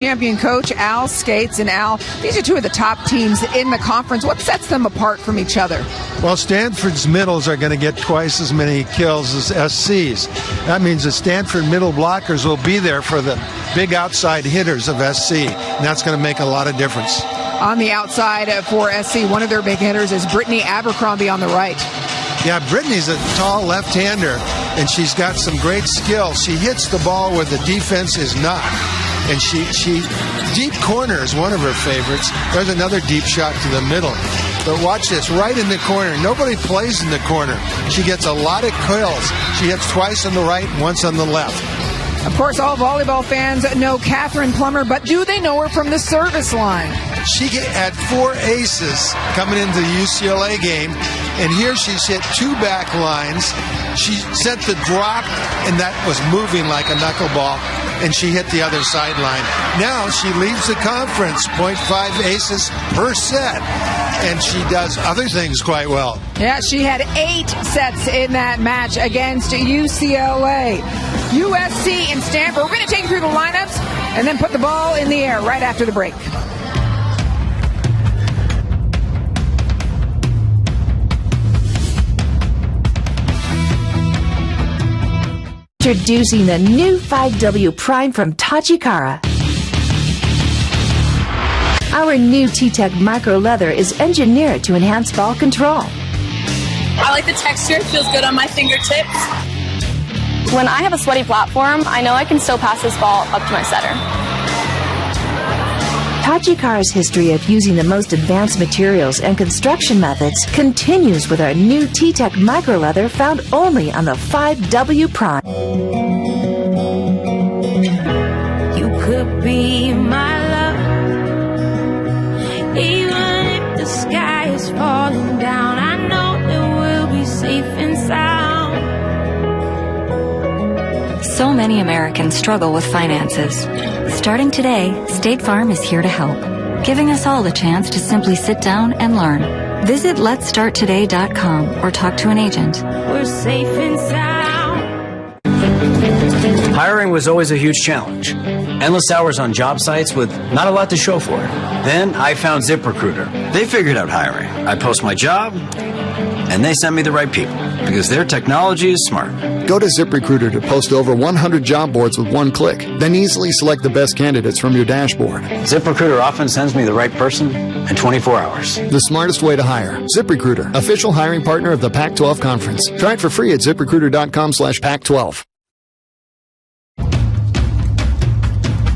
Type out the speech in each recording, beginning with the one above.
Champion coach Al Skates. And Al, these are two of the top teams in the conference. What sets them apart from each other? Well, Stanford's middles are going to get twice as many kills as SC's. That means the Stanford middle blockers will be there for the big outside hitters of SC, and that's going to make a lot of difference. On the outside for SC, one of their big hitters is Brittany Abercrombie on the right. Yeah, Brittany's a tall left-hander, and she's got some great skill. She hits the ball where the defense is not. And she deep corner is one of her favorites. There's another deep shot to the middle. But watch this, right in the corner. Nobody plays in the corner. She gets a lot of kills. She hits twice on the right and once on the left. Of course, all volleyball fans know Catherine Plummer, but do they know her from the service line? She had 4 aces coming into the UCLA game, and here she's hit 2 back lines. She sent the drop, and that was moving like a knuckleball, and she hit the other sideline. Now she leaves the conference, 0.5 aces per set, and she does other things quite well. Yeah, she had 8 sets in that match against UCLA. USC and Stanford. We're going to take you through the lineups and then put the ball in the air right after the break. Introducing the new 5W Prime from Tachikara. Our new T-Tech Micro Leather is engineered to enhance ball control. I like the texture, it feels good on my fingertips. When I have a sweaty platform, I know I can still pass this ball up to my setter. Tachikara's history of using the most advanced materials and construction methods continues with our new T-Tech Micro Leather found only on the 5W Prime. You could be my love, even if the sky is falling down. I know that we'll be safe and sound. So many Americans struggle with finances. Starting today, State Farm is here to help, giving us all the chance to simply sit down and learn. Visit letstarttoday.com or talk to an agent. We're safe and sound. Hiring was always a huge challenge. Endless hours on job sites with not a lot to show for it. Then I found ZipRecruiter. They figured out hiring. I post my job, and they send me the right people because their technology is smart. Go to ZipRecruiter to post over 100 job boards with one click, then easily select the best candidates from your dashboard. ZipRecruiter often sends me the right person in 24 hours. The smartest way to hire. ZipRecruiter, official hiring partner of the Pac-12 Conference. Try it for free at ZipRecruiter.com/Pac-12.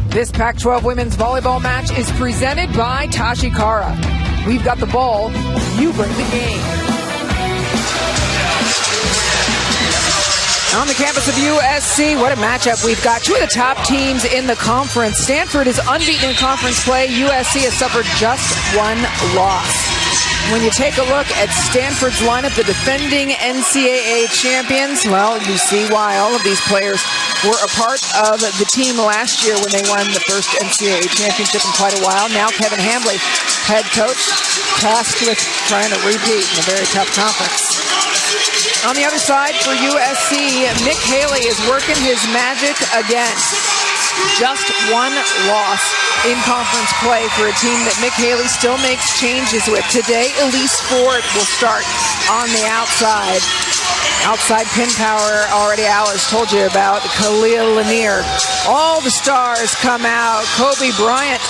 This Pac-12 women's volleyball match is presented by Tachikara. We've got the ball, you bring the game. On the campus of USC, what a matchup we've got. Two of the top teams in the conference. Stanford is unbeaten in conference play. USC has suffered just 1 loss. When you take a look at Stanford's lineup, the defending NCAA champions, well, you see why all of these players were a part of the team last year when they won the first NCAA championship in quite a while. Now Kevin Hambley, head coach, tasked with trying to repeat in a very tough conference. On the other side for USC, Mick Haley is working his magic again. Just 1 loss in conference play for a team that Mick Haley still makes changes with. Today, Elise Ford will start on the outside. Outside pin power, already Alice told you about. Khalil Lanier. All the stars come out. Kobe Bryant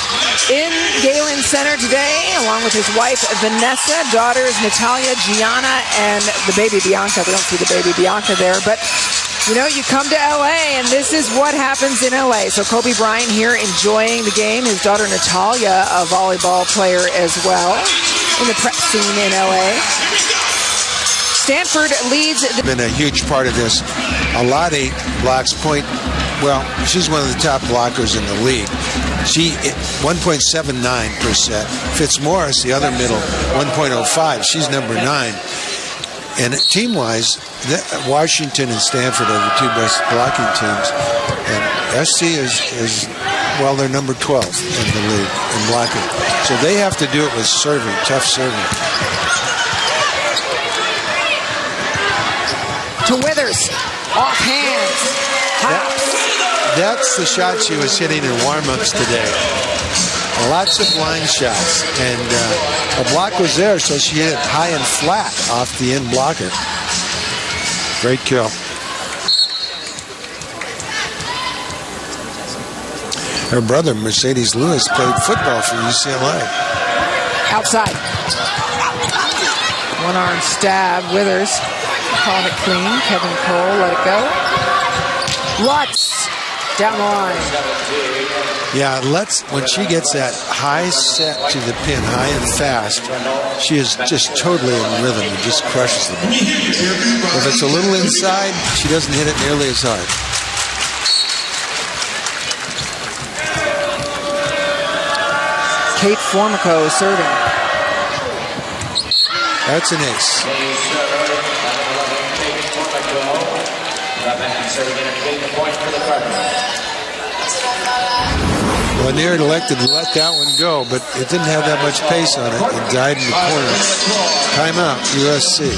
in Galen Center today, along with his wife Vanessa, daughters Natalia, Gianna, and the baby Bianca. We don't see the baby Bianca there, but you know, you come to LA and this is what happens in LA. So Kobe Bryant here enjoying the game. His daughter Natalia, a volleyball player as well, in the prep scene in LA. Stanford leads. Been a huge part of this. Alati blocks point. Well, she's one of the top blockers in the league. She 1.79 per set. Fitzmaurice, the other middle, 1.05. She's number 9. And team-wise, Washington and Stanford are the 2 best blocking teams. And SC is well, they're number 12 in the league in blocking. So they have to do it with serving, tough serving. To Withers, off hands, hops. That's the shot she was hitting in warm-ups today. Lots of line shots. And a block was there, so she hit it high and flat off the end blocker. Great kill. Her brother, Mercedes Lewis, played football for UCLA. Outside. One-arm stab. Withers calling it clean. Kevin Cole let it go. Lutz down the line. Yeah, Lutz, when she gets that high set to the pin, high and fast, she is just totally in rhythm and just crushes the ball. If it's a little inside, she doesn't hit it nearly as hard. Kate Formico serving. That's an ace. Lanier elected to let that one go, but it didn't have that much pace on it. It died in the corner. Timeout, USC.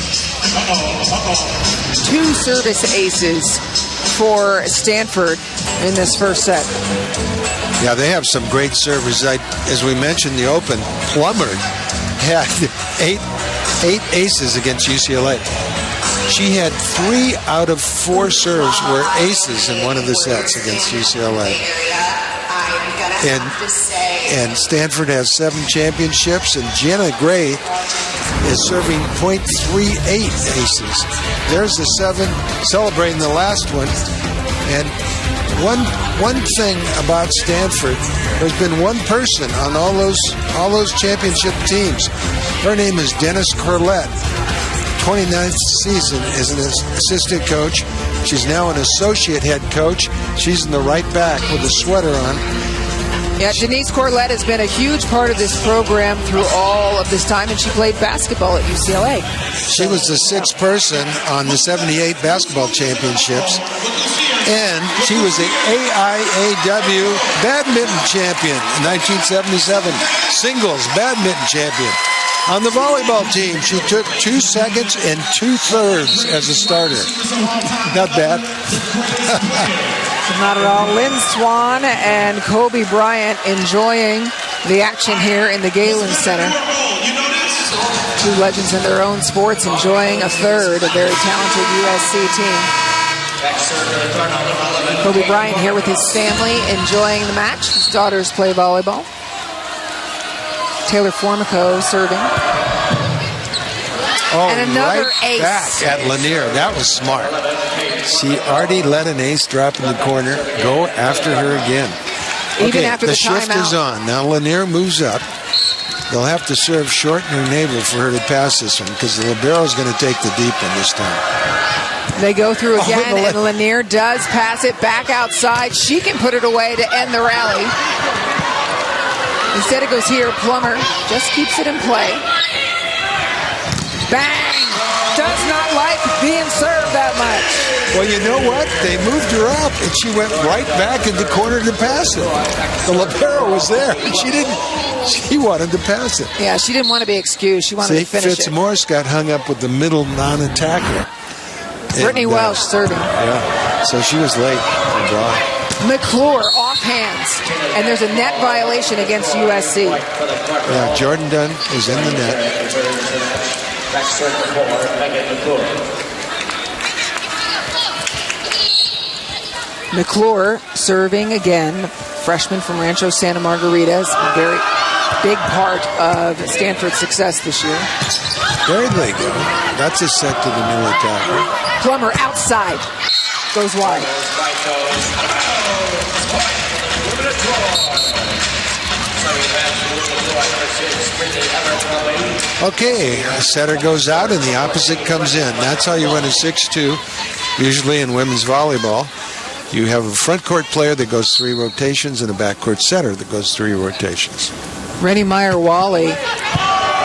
2 service aces for Stanford in this first set. Yeah, they have some great servers. As we mentioned, the Open, Plummer had eight aces against UCLA. She had 3 out of 4 serves were aces in one of the sets against UCLA. And Stanford has 7 championships, and Jenna Gray is serving .38 aces. There's the 7, celebrating the last one. And one thing about Stanford, there's been one person on all those championship teams. Her name is Dennis Corlett. 29th season as an assistant coach. She's now an associate head coach. She's in the right back with a sweater on. Yeah, Denise Corlett has been a huge part of this program through all of this time, and she played basketball at UCLA. She was the 6th person on the 78 basketball championships, and she was the AIAW badminton champion in 1977, singles badminton champion. On the volleyball team, she took 2 seconds and 2/3 as a starter. Not bad. Not at all. Lynn Swan and Kobe Bryant enjoying the action here in the Galen Center. 2 legends in their own sports enjoying a third, a very talented USC team. Kobe Bryant here with his family enjoying the match. His daughters play volleyball. Taylor Formico serving. Oh, and another right ace. Back at Lanier. That was smart. She already let an ace drop in the corner. Go after her again. Even after the shift timeout. is on. Now Lanier moves up. They'll have to serve short in her navel for her to pass this one because the libero is going to take the deep one this time. They go through again, and Lanier does pass it back outside. She can put it away to end the rally. Instead it goes here. Plummer just keeps it in play. Bang! Does not like being served that much. Well, you know what? They moved her up, and she went right back in the corner to pass it. The libero was there. She wanted to pass it. Yeah, she didn't want to be excused. She wanted to finish Fitzmaurice got hung up with the middle non-attacker. Brittany Welsh serving. Yeah, so she was late. McClure off hands, and there's a net violation against USC. Yeah, Jordan Dunn is in the net. McClure serving again, freshman from Rancho Santa Margarita, is a very big part of Stanford's success this year. There they go. That's a set to the new attacker. Plummer outside, goes wide. Okay, a setter goes out and the opposite comes in. That's how you run a 6-2, usually in women's volleyball. You have a front court player that goes 3 rotations and a back court setter that goes 3 rotations. Rennie Meyer-Wally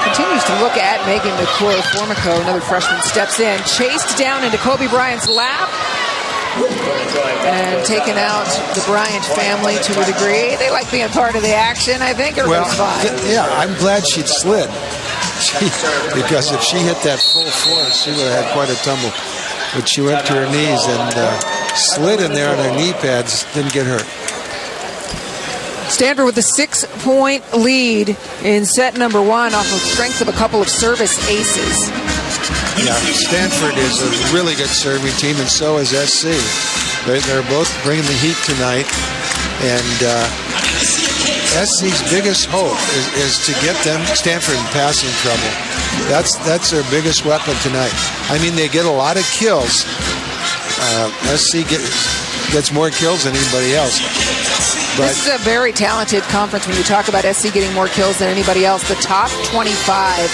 continues to look at Megan McClure. Formico, another freshman, steps in, chased down into Kobe Bryant's lap, and taken out the Bryant family to a degree. They like being part of the action, I think. Everybody's fine. Yeah, I'm glad she'd slid. Because if she hit that full force, she would have had quite a tumble. But she went to her knees, and slid in there on her knee pads, didn't get hurt. Stanford with a 6-point lead in set number 1 off of strength of a couple of service aces. Yeah, Stanford is a really good serving team, and so is SC. They're both bringing the heat tonight, and SC's biggest hope is to get them Stanford in passing trouble. That's their biggest weapon tonight. I mean, they get a lot of kills. SC gets more kills than anybody else. But this is a very talented conference when you talk about SC getting more kills than anybody else. The top 25.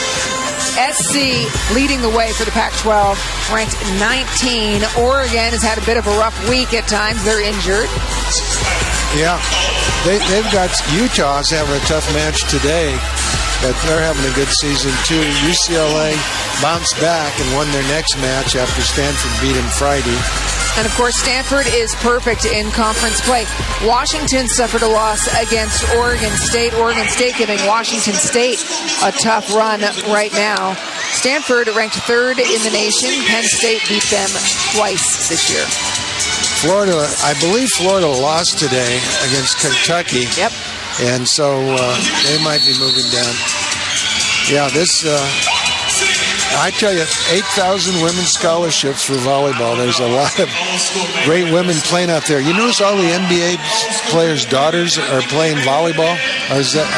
SC leading the way for the Pac-12, ranked 19. Oregon has had a bit of a rough week at times. They're injured. Yeah, they've got Utah's having a tough match today, but they're having a good season too. UCLA bounced back and won their next match after Stanford beat them Friday. And, of course, Stanford is perfect in conference play. Washington suffered a loss against Oregon State. Oregon State giving Washington State a tough run right now. Stanford ranked 3rd in the nation. Penn State beat them twice this year. Florida, I believe Florida lost today against Kentucky. Yep. And so they might be moving down. Yeah, this... I tell you, 8,000 women's scholarships for volleyball. There's a lot of great women playing out there. You notice all the NBA players' daughters are playing volleyball? Or is that?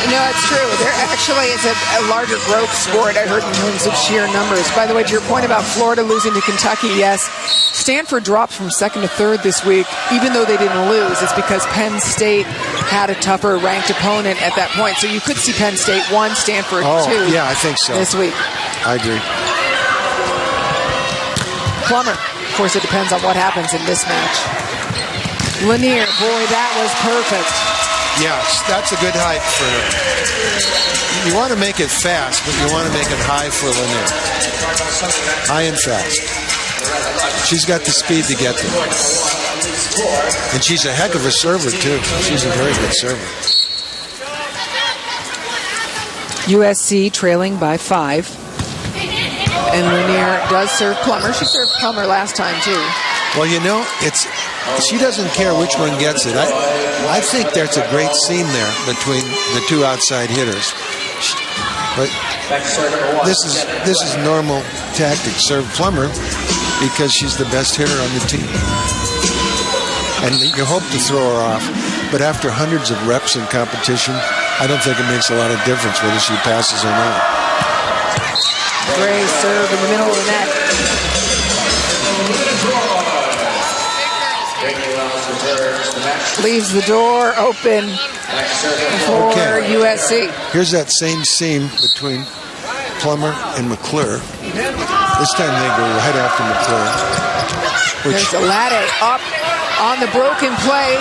No, it's true. There actually is a larger growth sport, I heard, in terms of sheer numbers. By the way, to your point about Florida losing to Kentucky, yes, Stanford dropped from 2nd to 3rd this week, even though they didn't lose. It's because Penn State had a tougher ranked opponent at that point. So you could see Penn State 1, Stanford 2. Yeah, I think so. This week. I agree. Plummer. Of course, it depends on what happens in this match. Lanier, boy, that was perfect. Yeah, that's a good height for her. You want to make it fast, but you want to make it high for Lanier. High and fast. She's got the speed to get there. And she's a heck of a server, too. She's a very good server. USC trailing by 5. And Lanier does serve Plummer. She served Plummer last time, too. Well, you know, she doesn't care which one gets it. I think there's a great seam there between the two outside hitters. But this is normal tactic. Serve Plummer because she's the best hitter on the team. And you hope to throw her off. But after hundreds of reps in competition, I don't think it makes a lot of difference whether she passes or not. Gray serve in the middle of the net. Leaves the door open for USC. Here's that same seam between Plummer and McClure. This time they go right after McClure. There's Alade up on the broken play.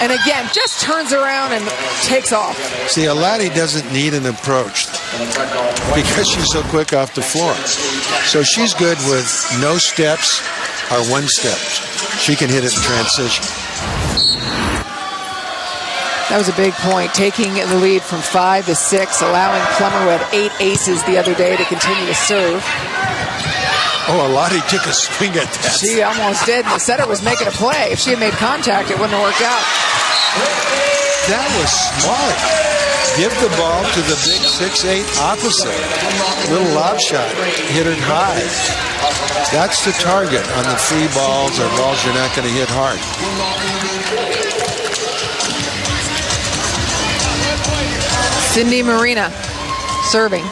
And again, just turns around and takes off. See, Alade doesn't need an approach because she's so quick off the floor. So she's good with no steps or one step. She can hit it in transition. That was a big point, taking the lead from 5 to 6, allowing Plummer, who had 8 aces the other day, to continue to serve. Oh, Alade took a swing at that. She almost did. The setter was making a play. If she had made contact, it wouldn't have worked out. That was smart. Give the ball to the big 6'8" opposite. Little lob shot. Hit it high. That's the target on the free balls or balls you're not going to hit hard. Cindy Marina serving.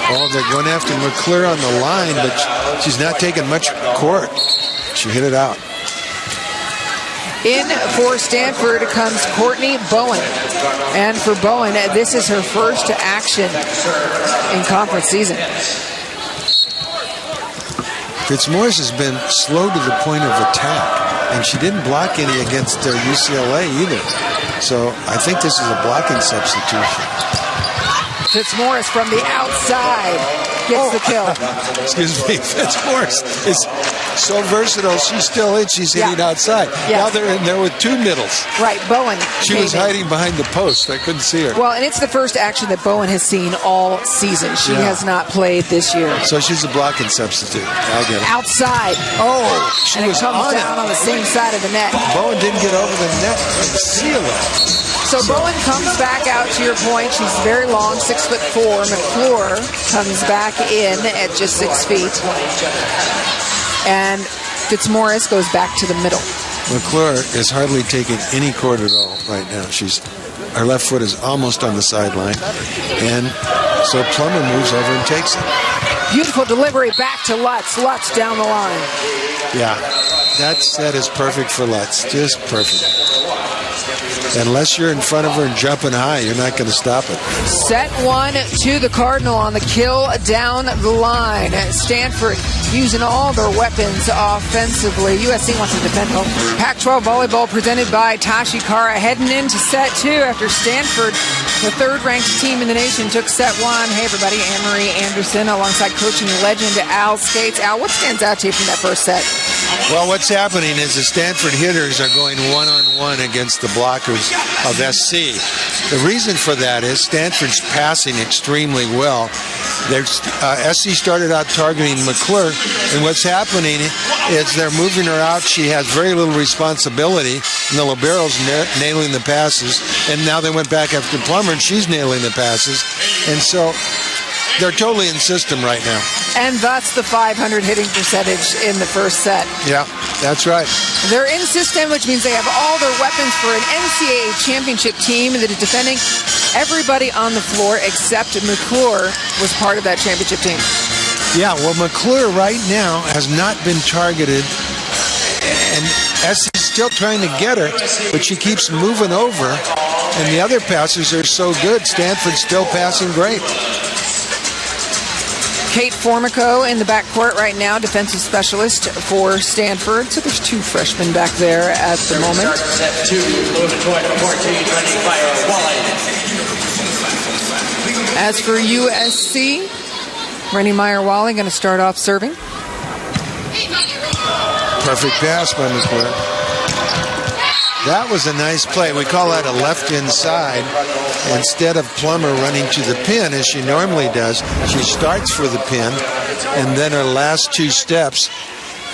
Oh, they're going after McClure on the line, but she's not taking much court. She hit it out. In for Stanford comes Courtney Bowen. And for Bowen, this is her first action in conference season. Fitzmaurice has been slow to the point of attack, and she didn't block any against UCLA either. So I think this is a blocking substitution. Fitzmaurice from the outside. gets the kill. Excuse me, Fitzmorris is so versatile. She's still in. She's hitting outside. Yeah. Now they're in there with two middles. Right, Bowen. She was hiding behind the post. I couldn't see her. Well, and it's the first action that Bowen has seen all season. She has not played this year. So she's a blocking substitute. I'll get it. Outside. She And was it comes on down on the same side of the net. Bowen didn't get over the net and seal it. So Bowen comes back out, to your point. She's very long, 6'4". McClure comes back in at just 6 feet. And Fitzmorris goes back to the middle. McClure is hardly taking any court at all right now. Her left foot is almost on the sideline. And so Plummer moves over and takes it. Beautiful delivery back to Lutz. Lutz down the line. Yeah, that set is perfect for Lutz. Just perfect. Unless you're in front of her and jumping high, you're not going to stop it. Set one to the Cardinal on the kill down the line. Stanford using all their weapons offensively. USC wants to defend home. Pac-12 volleyball presented by Tashi Kara heading into set two after Stanford, the third-ranked team in the nation, took set one. Hey, everybody, Anne-Marie Anderson alongside coaching legend Al Skates. Al, what stands out to you from that first set? Well, what's happening is the Stanford hitters are going one-on-one against the blockers of SC. The reason for that is Stanford's passing extremely well. SC started out targeting McClure, and what's happening is they're moving her out. She has very little responsibility, and the libero's nailing the passes, and now they went back after Plummer, and she's nailing the passes, and so they're totally in system right now. And thus the 500 hitting percentage in the first set. Yeah, that's right. They're in system, which means they have all their weapons for an NCAA championship team that is defending. Everybody on the floor except McClure was part of that championship team. Yeah, well, McClure right now has not been targeted, and SC's still trying to get her, but she keeps moving over, and the other passers are so good. Stanford's still passing great. Kate Formico in the backcourt right now, defensive specialist for Stanford. So there's two freshmen back there at the moment. As for USC, Rennie Meyer-Wally going to start off serving. Perfect pass by McClure. That was a nice play. We call that a left inside. Instead of Plummer running to the pin, as she normally does, she starts for the pin, and then her last two steps,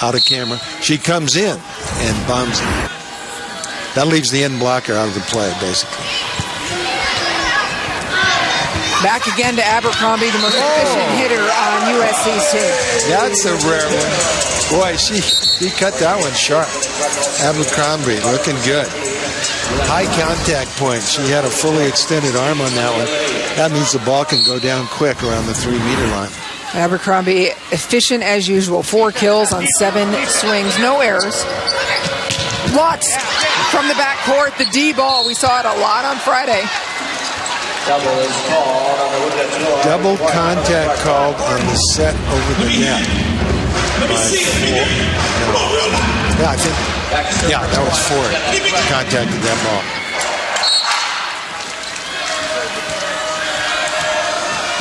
out of camera, she comes in and bombs it. That leaves the end blocker out of the play, basically. Back again to Abercrombie, the most efficient hitter on USC's team. That's a rare one. Boy, she cut that one sharp. Abercrombie looking good. High contact point. She had a fully extended arm on that one. That means the ball can go down quick around the 3-meter line. Abercrombie, efficient as usual. 4 kills on 7 swings. No errors. Lutz from the backcourt. The D ball. We saw it a lot on Friday. Double contact called on the set over the net. Yeah, I think. Yeah, that was Ford. Contacted that ball.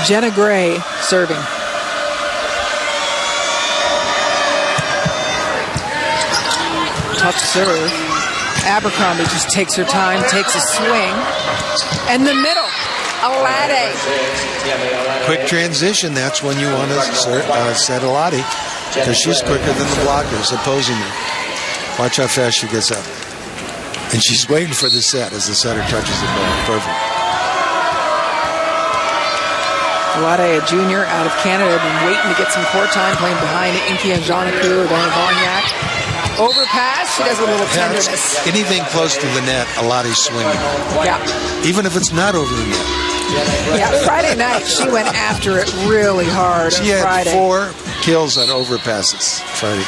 Jenna Gray serving. Tough serve. Abercrombie just takes her time, takes a swing. And the middle. Alade. Quick transition. That's when you want to set Alade, because she's quicker than the blockers, opposingly. Watch how fast she gets up. And she's waiting for the set as the setter touches the ball. Perfect. Alade, a junior out of Canada, been waiting to get some court time, playing behind Inky Anjanaku or Donna Vonyak. Overpass, she does a little tenderness. Anything close to the net, Alade's swinging. Yeah. Even if it's not over the net. Yeah, Friday night, she went after it really hard. She had 4 kills on overpasses Friday.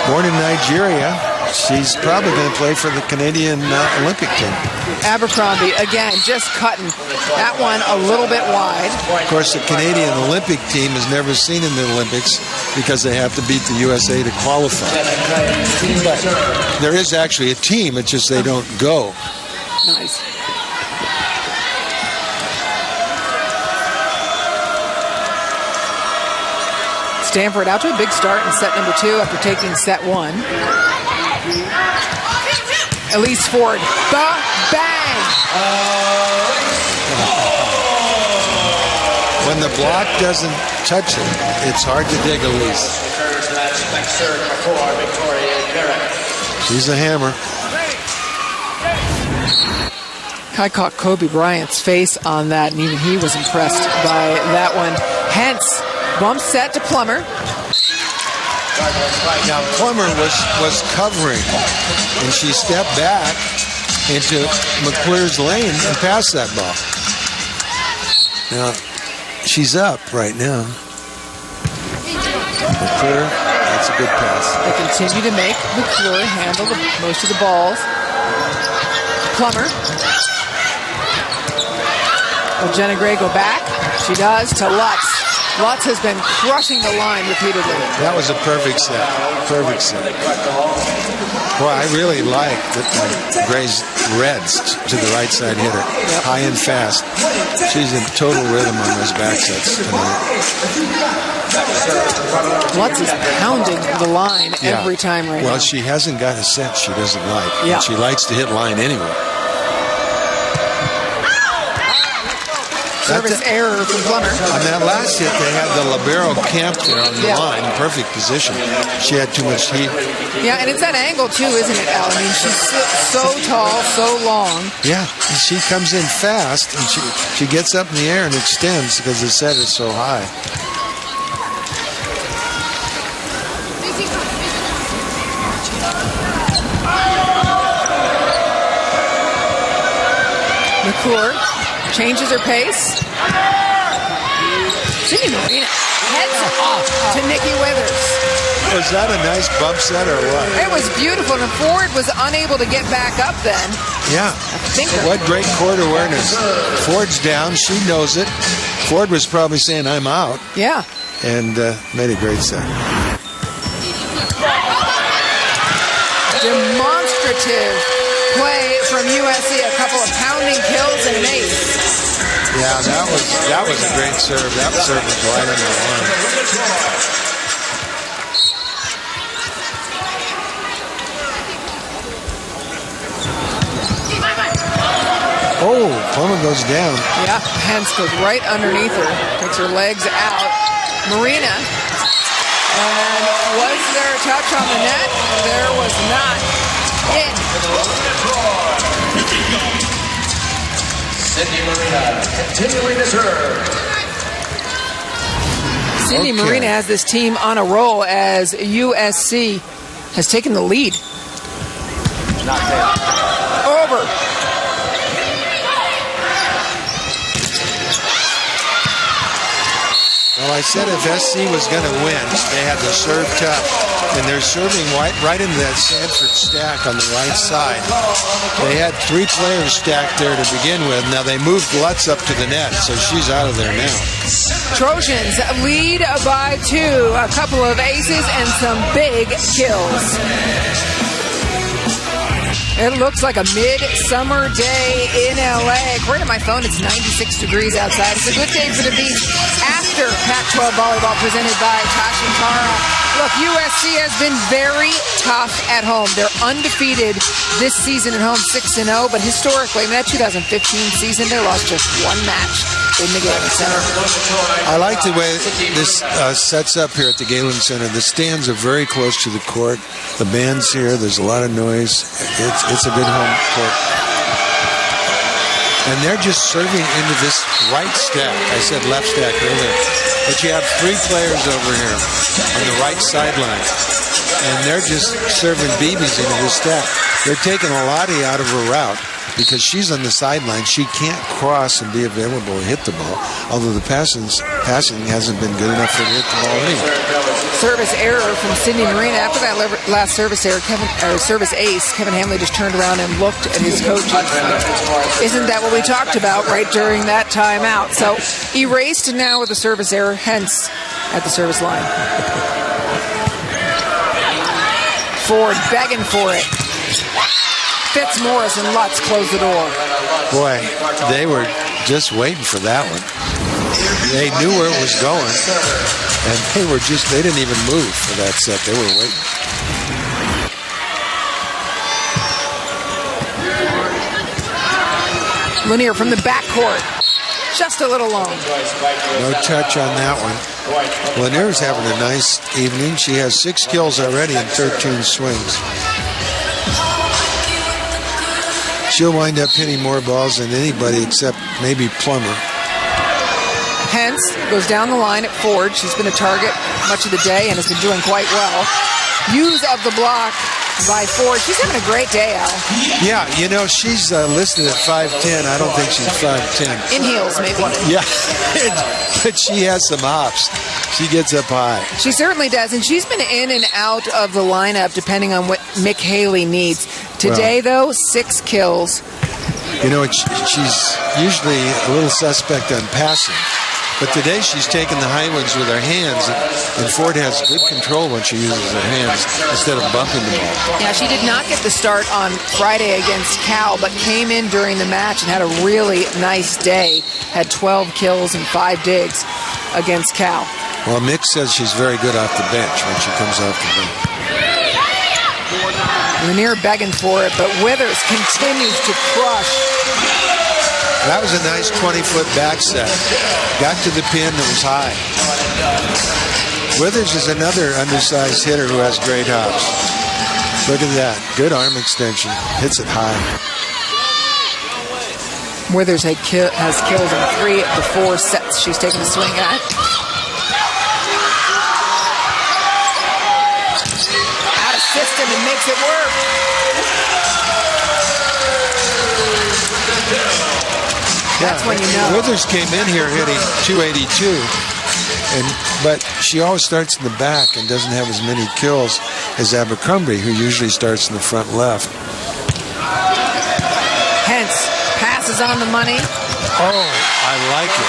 Born in Nigeria, she's probably going to play for the Canadian Olympic team. Abercrombie, again, just cutting that one a little bit wide. Of course, the Canadian Olympic team is never seen in the Olympics because they have to beat the USA to qualify. But there is actually a team, it's just they don't go. Nice. Stanford out to a big start in set number 2 after taking set 1. Elise Ford, the bang! When the block doesn't touch it, it's hard to dig Elise. She's a hammer. I caught Kobe Bryant's face on that, and even he was impressed by that one. Hence, bump set to Plummer. Now, Plummer was covering, and she stepped back into McClure's lane and passed that ball. Now, she's up right now. McClure, that's a good pass. They continue to make McClure handle most of the balls. Plummer. Will Jenna Gray go back? She does to Lutz. Lutz has been crushing the line repeatedly. That was a perfect set. Perfect set. Boy, I really like Gray's reds to the right side hitter. Yep. High and fast. She's in total rhythm on those back sets tonight. Lutz is pounding the line every time right now. Well, she hasn't got a set she doesn't like. Yeah. And she likes to hit line anyway. Service error from Plummer. On that last hit, they had the libero camped there on the line, perfect position. She had too much heat. Yeah, and it's that angle too, isn't it, Al? I mean, she's so tall, so long. Yeah, and she comes in fast, and she gets up in the air and extends because the set is so high. McClure changes her pace. Cindy Marina heads off to Nikki Withers. Was that a nice bump set or what? It was beautiful, and Ford was unable to get back up then. Yeah. What great court awareness. Ford's down. She knows it. Ford was probably saying, I'm out. Yeah. And made a great set. Demonstrative play from USC. A couple of pounding kills and an ace. Yeah, that was a great serve. That serve was right on the line. Oh, Plummer goes down. Yeah, Hens goes right underneath her. Takes her legs out. Marina. And was there a touch on the net? There was not. In. Cindy Marina continuing to serve. Cindy Marina has this team on a roll as USC has taken the lead. Over. Well, I said if SC was going to win, they had to serve tough. And they're serving right into that Stanford stack on the right side. They had 3 players stacked there to begin with. Now they moved Lutz up to the net, so she's out of there now. Trojans lead by 2. A couple of aces and some big kills. It looks like a midsummer day in LA. According to my phone, it's 96 degrees outside. It's a good day for the beach after Pac-12 volleyball presented by Tosh and Tara. Look, USC has been very tough at home. They're undefeated this season at home, 6-0. But historically, in that 2015 season, they lost just 1 match in the Galen Center. I like the way this sets up here at the Galen Center. The stands are very close to the court. The band's here. There's a lot of noise. It's a good home court. And they're just serving into this right stack. I said left stack earlier. But you have 3 players over here on the right sideline. And they're just serving BBs into this stack. They're taking Lottie out of her route because she's on the sideline. She can't cross and be available to hit the ball. Although the passing hasn't been good enough for her to hit the ball anyway. Service error from Cindy Marina. After that last service error, service ace, Kevin Hamley just turned around and looked at his coach. Isn't that what we talked about right during that timeout? So erased now with a service error, hence at the service line. Ford begging for it. Fitzmaurice and Lutz close the door. Boy, they were just waiting for that one. They knew where it was going. And they didn't even move for that set. They were waiting. Lanier from the backcourt. Just a little long. No touch on that one. Lanier's having a nice evening. She has 6 kills already in 13 swings. She'll wind up hitting more balls than anybody except maybe Plummer. Hence goes down the line at Ford. She's been a target much of the day and has been doing quite well. Use of the block by Ford. She's having a great day, Al. Yeah, she's listed at 5'10". I don't think she's 5'10". In heels, maybe. Yeah, but she has some hops. She gets up high. She certainly does, and she's been in and out of the lineup depending on what Mick Haley needs. Today, though, 6 kills. She's usually a little suspect on passing. But today she's taking the high ones with her hands, and Ford has good control when she uses her hands instead of bumping the ball. Yeah, she did not get the start on Friday against Cal, but came in during the match and had a really nice day. Had 12 kills and 5 digs against Cal. Well, Mick says she's very good off the bench when she comes off the bench. Lanier begging for it, but Withers continues to crush. That was a nice 20-foot back set. Got to the pin that was high. Withers is another undersized hitter who has great hops. Look at that. Good arm extension. Hits it high. Withers has killed in 3 of the 4 sets she's taken a swing at. Out of system and makes it work. That's when you know. Withers came in here hitting 282, but she always starts in the back and doesn't have as many kills as Abercrombie, who usually starts in the front left. Hence, passes on the money. Oh, I like it.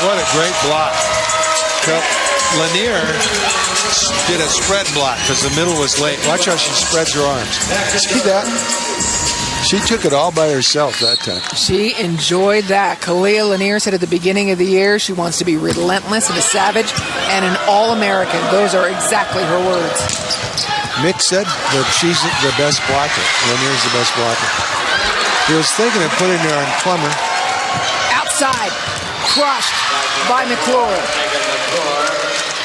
What a great block. Lanier did a spread block because the middle was late. Watch how she spreads her arms. See that? She took it all by herself that time. She enjoyed that. Kalia Lanier said at the beginning of the year she wants to be relentless and a savage and an All-American. Those are exactly her words. Mick said that she's the best blocker. Lanier's the best blocker. He was thinking of putting her on Plummer. Outside. Crushed by McClure.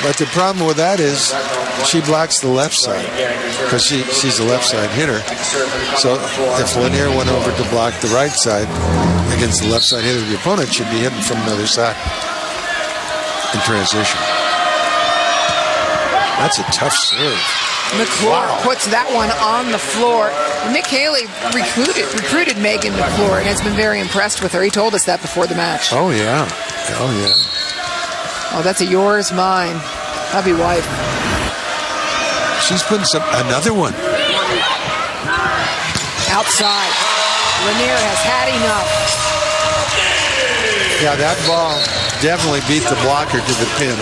But the problem with that is she blocks the left side because she's a left side hitter. So if Lanier went over to block the right side against the left side hitter, the opponent should be hitting from another side in transition. That's a tough serve. McClure puts that one on the floor. Mick Haley recruited Megan McClure and has been very impressed with her. He told us that before the match. Oh, yeah. Oh, yeah. Oh, that's a yours, mine. Hubby wife. She's putting another one. Outside. Lanier has had enough. Yeah, that ball definitely beat the blocker to the pin.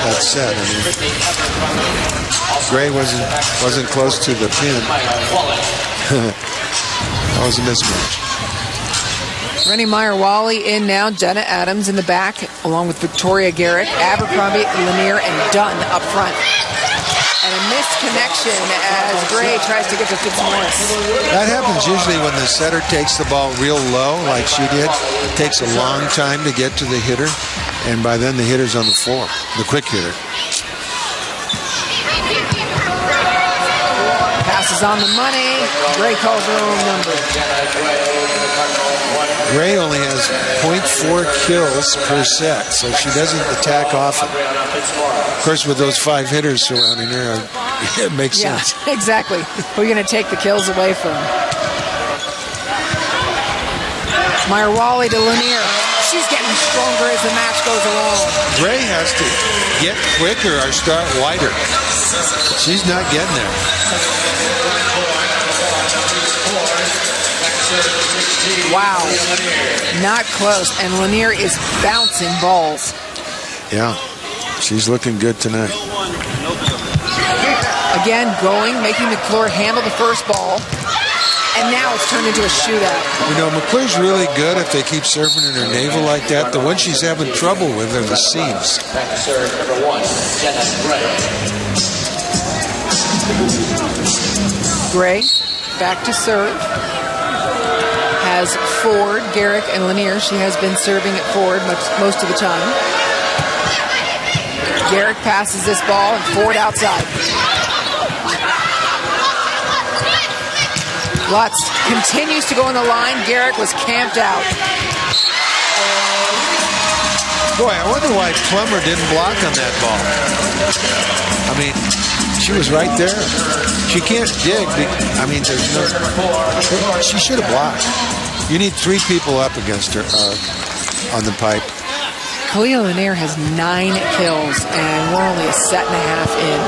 That set. I mean, Gray wasn't close to the pin. That was a mismatch. Rennie Meyer-Wally in now. Jenna Adams in the back, along with Victoria Garrett, Abercrombie, Lanier, and Dunn up front. And a missed connection as Gray tries to get to Fitzmaurice. That happens usually when the setter takes the ball real low, like she did. It takes a long time to get to the hitter, and by then the hitter's on the floor, the quick hitter. Passes on the money. Gray calls her own number. Gray only has 0.4 kills per set, so she doesn't attack often. Of course, with those 5 hitters surrounding her, it makes sense. Yeah, exactly. We're going to take the kills away from Meyer-Wally to Lanier. She's getting stronger as the match goes along. Gray has to get quicker or start wider. She's not getting there. Wow. Not close. And Lanier is bouncing balls. Yeah. She's looking good tonight. Again, making McClure handle the first ball. and now it's turned into a shootout. You know, McClure's really good if they keep serving in her navel like that. The one she's having trouble with are the seams. Back to serve number 1, Dennis Gray. Gray back to serve. Has Ford, Garrick, and Lanier. She has been serving at Ford most of the time. Garrick passes this ball and Ford outside. Lutz continues to go on the line. Garrick was camped out. Boy, I wonder why Plummer didn't block on that ball. I mean, she was right there. She can't dig. I mean, there's no... She should have blocked. You need 3 people up against her on the pipe. Kalia Lanier has 9 kills, and we're only a set and a half in.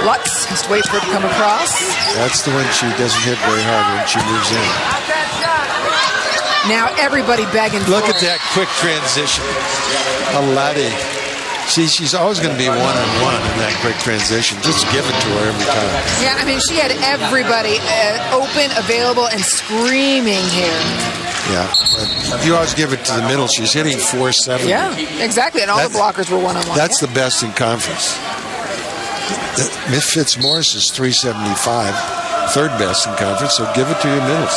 Lutz has to wait for it to come across. That's the one she doesn't hit very hard when she moves in. Now everybody begging for it. Look at that quick transition. A laddie. She's always going to be one-on-one in that quick transition. Just give it to her every time. Yeah, I mean, she had everybody open, available, and screaming here. Yeah, but you always give it to the middle. She's hitting 470. Yeah, exactly, and all the blockers were one-on-one. That's the best in conference. Miss Fitzmaurice is 375, third best in conference, so give it to your middles.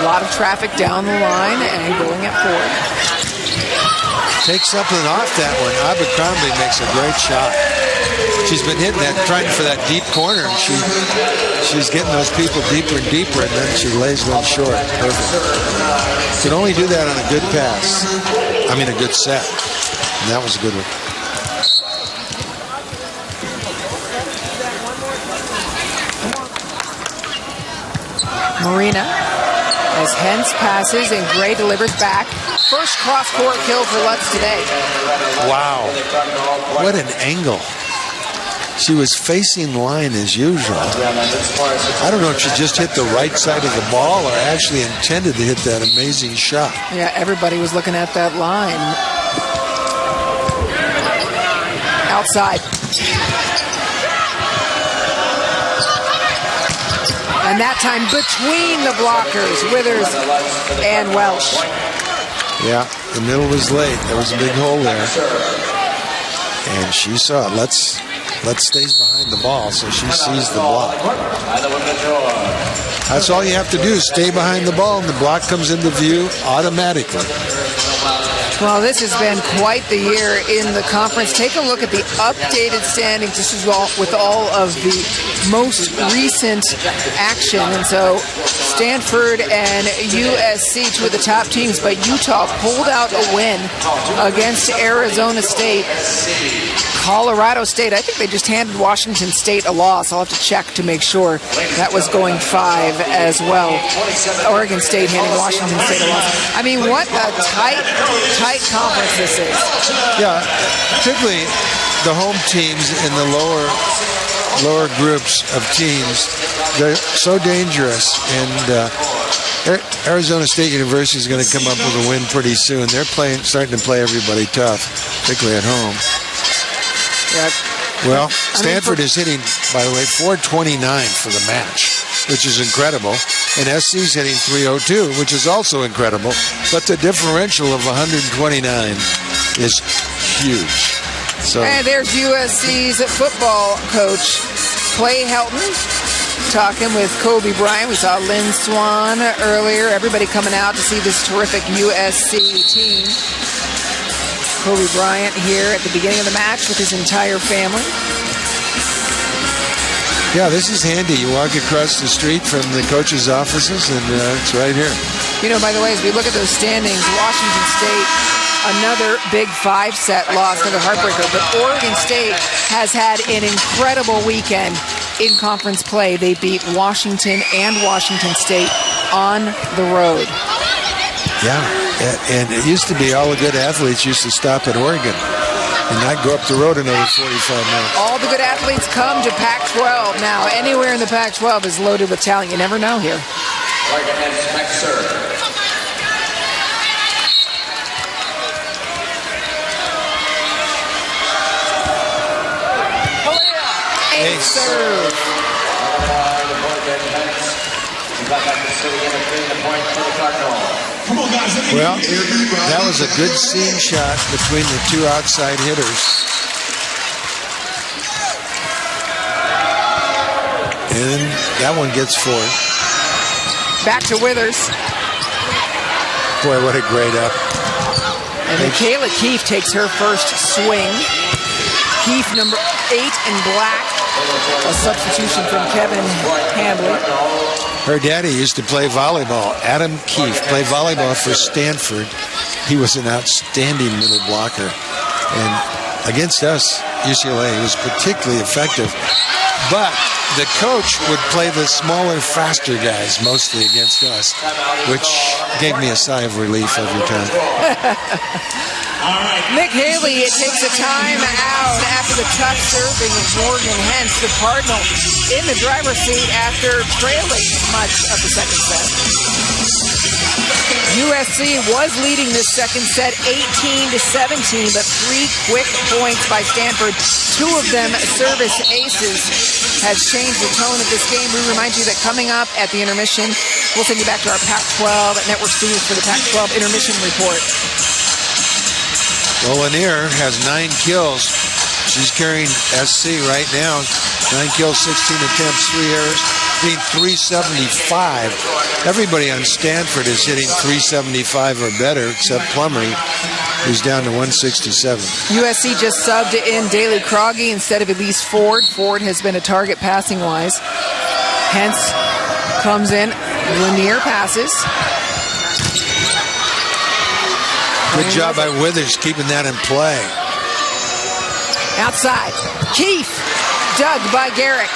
A lot of traffic down the line and going at Ford. Take something off that one. Abercrombie makes a great shot. She's been hitting that, trying for that deep corner, and she's getting those people deeper and deeper, and then she lays one short. Perfect. Can only do that on a good pass. I mean, a good set. And that was a good one. Marina, as Hens passes and Gray delivers back. First cross-court kill for Lutz today. Wow. What an angle. She was facing line as usual. I don't know if she just hit the right side of the ball or actually intended to hit that amazing shot. Yeah, everybody was looking at that line. Outside. And that time between the blockers, Withers and Welsh. Yeah, the middle was late. There was a big hole there. And she saw it. Let's stays behind the ball, so she sees the block. That's all you have to do, stay behind the ball, and the block comes into view automatically. Well, this has been quite the year in the conference. Take a look at the updated standings. This is with all of the most recent action. And so Stanford and USC, 2 of the top teams, but Utah pulled out a win against Arizona State. Colorado State, I think they just handed Washington State a loss. I'll have to check to make sure. That was going 5 as well. Oregon State handing Washington State a loss. I mean, what a tight conference this is. Yeah, particularly the home teams in the lower groups of teams. They're so dangerous, and Arizona State University is going to come up with a win pretty soon. They're starting to play everybody tough, particularly at home. Yep. Well, Stanford is hitting, by the way, 429 for the match, which is incredible. And SC's hitting 302, which is also incredible. But the differential of 129 is huge. So, and there's USC's football coach, Clay Helton, talking with Kobe Bryant. We saw Lynn Swan earlier. Everybody coming out to see this terrific USC team. Kobe Bryant here at the beginning of the match with his entire family. Yeah, this is handy. You walk across the street from the coach's offices, and it's right here. You know, by the way, as we look at those standings, Washington State, another big 5-set loss, another heartbreaker. But Oregon State has had an incredible weekend in conference play. They beat Washington and Washington State on the road. Yeah, and it used to be all the good athletes used to stop at Oregon and not go up the road another 45 minutes. All the good athletes come to Pac-12. Now, anywhere in the Pac-12 is loaded with talent. You never know here. Ace serve. Well, that was a good seam shot between the two outside hitters. And that one gets 4. Back to Withers. Boy, what a great up. And Michaela Keefe takes her first swing. Keefe, number 8 in black. A substitution from Kevin Hambley. Her daddy used to play volleyball. Adam Keefe played volleyball for Stanford. He was an outstanding middle blocker. And against us, UCLA, he was particularly effective. But the coach would play the smaller, faster guys mostly against us, which gave me a sigh of relief every time. Nick Haley, it takes a time out after the tough serving of Morgan Hens, the Cardinal, in the driver's seat after trailing much of the second set. USC was leading this second set 18-17, but 3 quick points by Stanford, 2 of them service aces, has changed the tone of this game. We remind you that coming up at the intermission, we'll send you back to our Pac-12 Network studios for the Pac-12 intermission report. Well, Lanier has 9 kills. She's carrying SC right now. 9 kills, 16 attempts, 3 errors, hitting 375. Everybody on Stanford is hitting 375 or better, except Plumry, who's down to 167. USC just subbed in Daley Croggy instead of Elise Ford. Ford has been a target passing-wise. Hence comes in. Lanier passes. Good job by Withers keeping that in play. Outside. Keefe. Dug by Garrick.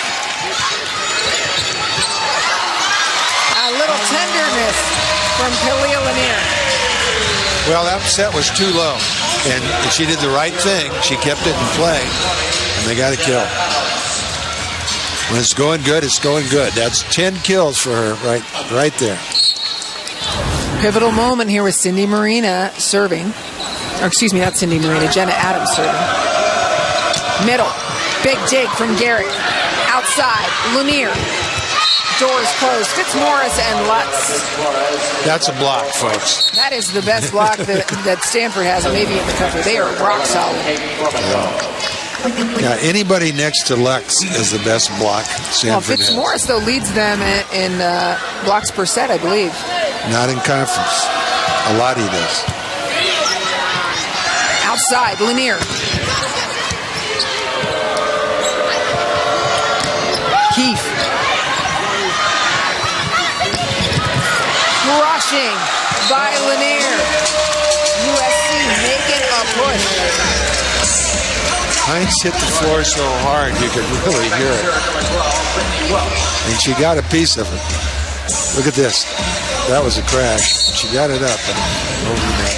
A little tenderness from Kalia Lanier. Well, that set was too low. And she did the right thing. She kept it in play. And they got a kill. When it's going good, it's going good. That's 10 kills for her right there. Pivotal moment here with Cindy Marina serving. Or excuse me, not Cindy Marina, Jenna Adams serving. Middle. Big dig from Garrick. Outside. Lanier. Doors closed. Fitzmaurice and Lutz. That's a block, folks. That is the best block that Stanford has, maybe in the country. They are rock solid. Yeah, anybody next to Lutz is the best block Stanford has. Fitzmaurice, though, leads them in blocks per set, I believe. Not in conference. A lot he does. Outside, Lanier. Keefe. Crushing by Lanier. USC making a push. Hines hit the floor so hard you could really hear it. And she got a piece of it. Look at this. That was a crash. She got it up and over the net.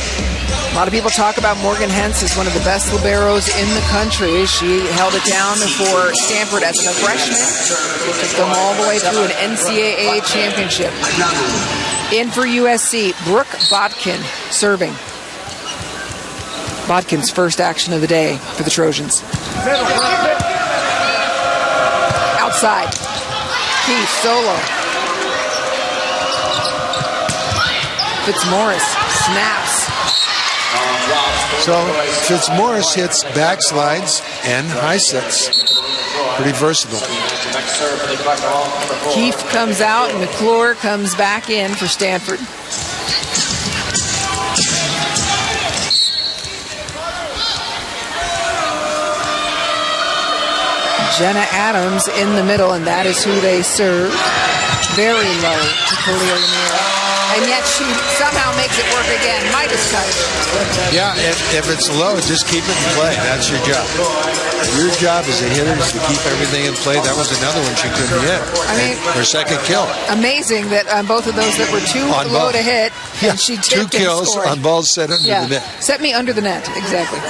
A lot of people talk about Morgan Hens as one of the best liberos in the country. She held it down for Stanford as a freshman. Took them all the way through an NCAA championship. In for USC, Brooke Botkin serving. Botkin's first action of the day for the Trojans. Outside. Keefe solo. Fitzmaurice snaps. So Fitzmaurice hits backslides and high sets. Pretty versatile. Keefe comes out and McClure comes back in for Stanford. Jenna Adams in the middle, and that is who they serve. Very low to Kalia Lanier. And yet she somehow makes it work again. Midas touch. Yeah, if it's low, just keep it in play. That's your job. Your job as a hitter is to keep everything in play. That was another one she couldn't hit. I mean, her second kill. Amazing that on both of those that were too low to hit, and she tipped 2 kills and scored. on balls set under the net. Set me under the net, exactly.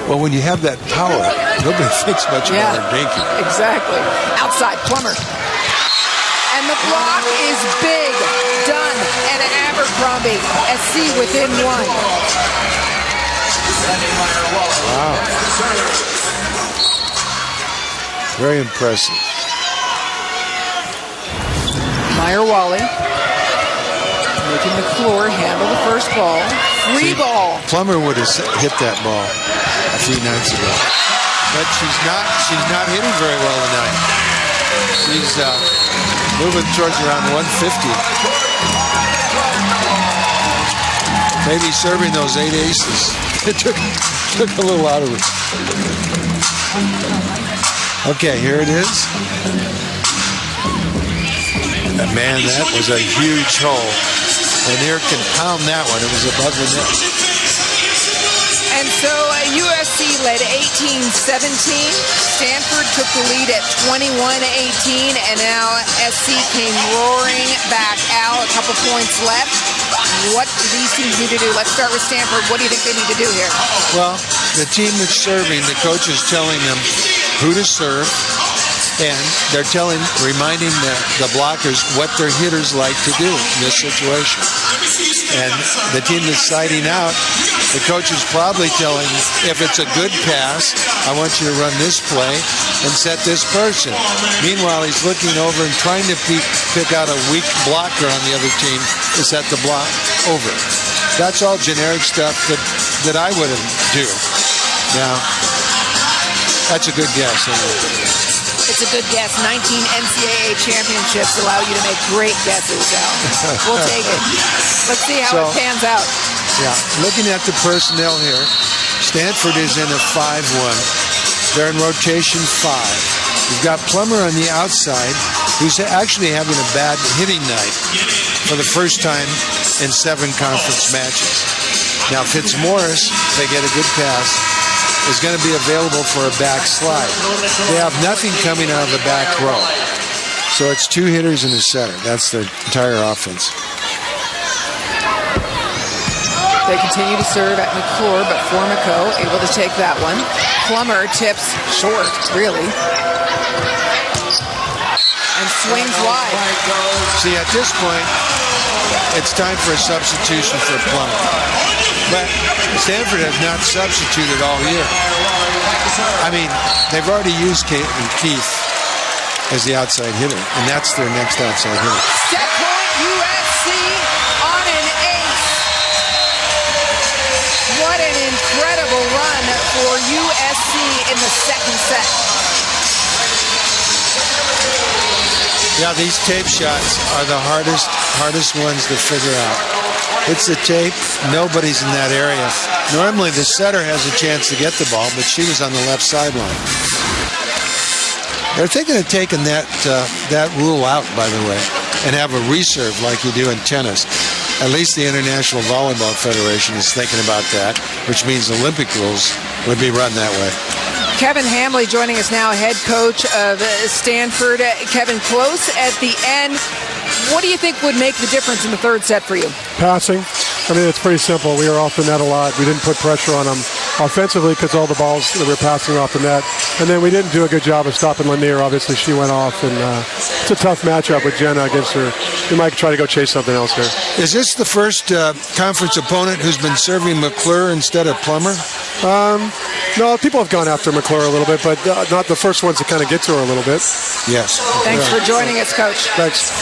Well, when you have that power, nobody thinks much about her dinky. Exactly. Outside, Plummer. And the block is big. Dunn and Abercrombie. SC within 1. Wow. Very impressive. Meyer-Wally making McClure handle the first ball. Free ball. Plummer would have hit that ball a few nights ago, but she's not hitting very well tonight. She's moving towards around 150. Maybe serving those 8 aces. It took a little out of it. Okay, here it is. Man, that was a huge hole. Lanier can pound that one. It was above the net. And so USC led 18-17. Stanford took the lead at 21-18, and now SC came roaring back out. A couple points left. What do these teams need to do? Let's start with Stanford. What do you think they need to do here? Well, the team that's serving, the coach is telling them who to serve, and they're reminding the blockers what their hitters like to do in this situation. And the team that's siding out, the coach is probably telling, if it's a good pass, I want you to run this play and set this person. Meanwhile, he's looking over and trying to pick out a weak blocker on the other team to set the block over. That's all generic stuff that I wouldn't do. Now, that's a good guess. It's a good guess. 19 NCAA championships allow you to make great guesses, Al. We'll take it. Let's see how it pans out. Yeah, looking at the personnel here, Stanford is in a 5-1. They're in rotation 5. You've got Plummer on the outside, who's actually having a bad hitting night for the first time in 7 conference matches. Now, Fitzmaurice, if they get a good pass, is going to be available for a back slide. They have nothing coming out of the back row. So it's 2 hitters and a setter. That's their entire offense. They continue to serve at McClure, but Formico able to take that one. Plummer tips short, really. And swings wide. See, at this point, it's time for a substitution for Plummer. But Stanford has not substituted all year. I mean, they've already used Keith as the outside hitter, and that's their next outside hitter. Set point, USC on an ace. What an incredible run for USC in the second set. Yeah, these tape shots are the hardest ones to figure out. It's the tape. Nobody's in that area. Normally, the setter has a chance to get the ball, but she was on the left sideline. They're thinking of taking that rule out, by the way, and have a reserve like you do in tennis. At least the International Volleyball Federation is thinking about that, which means Olympic rules would be run that way. Kevin Hamley joining us now, head coach of Stanford. Kevin, close at the end. What do you think would make the difference in the third set for you? Passing. I mean, it's pretty simple. We were off the net a lot. We didn't put pressure on them offensively because all the balls that we were passing off the net. And then we didn't do a good job of stopping Lanier. Obviously, she went off, and it's a tough matchup with Jenna against her. We might try to go chase something else here. Is this the first conference opponent who's been serving McClure instead of Plummer? No, people have gone after McClure a little bit, but not the first ones to kind of get to her a little bit. Yes. Thanks for joining us, Coach. Thanks.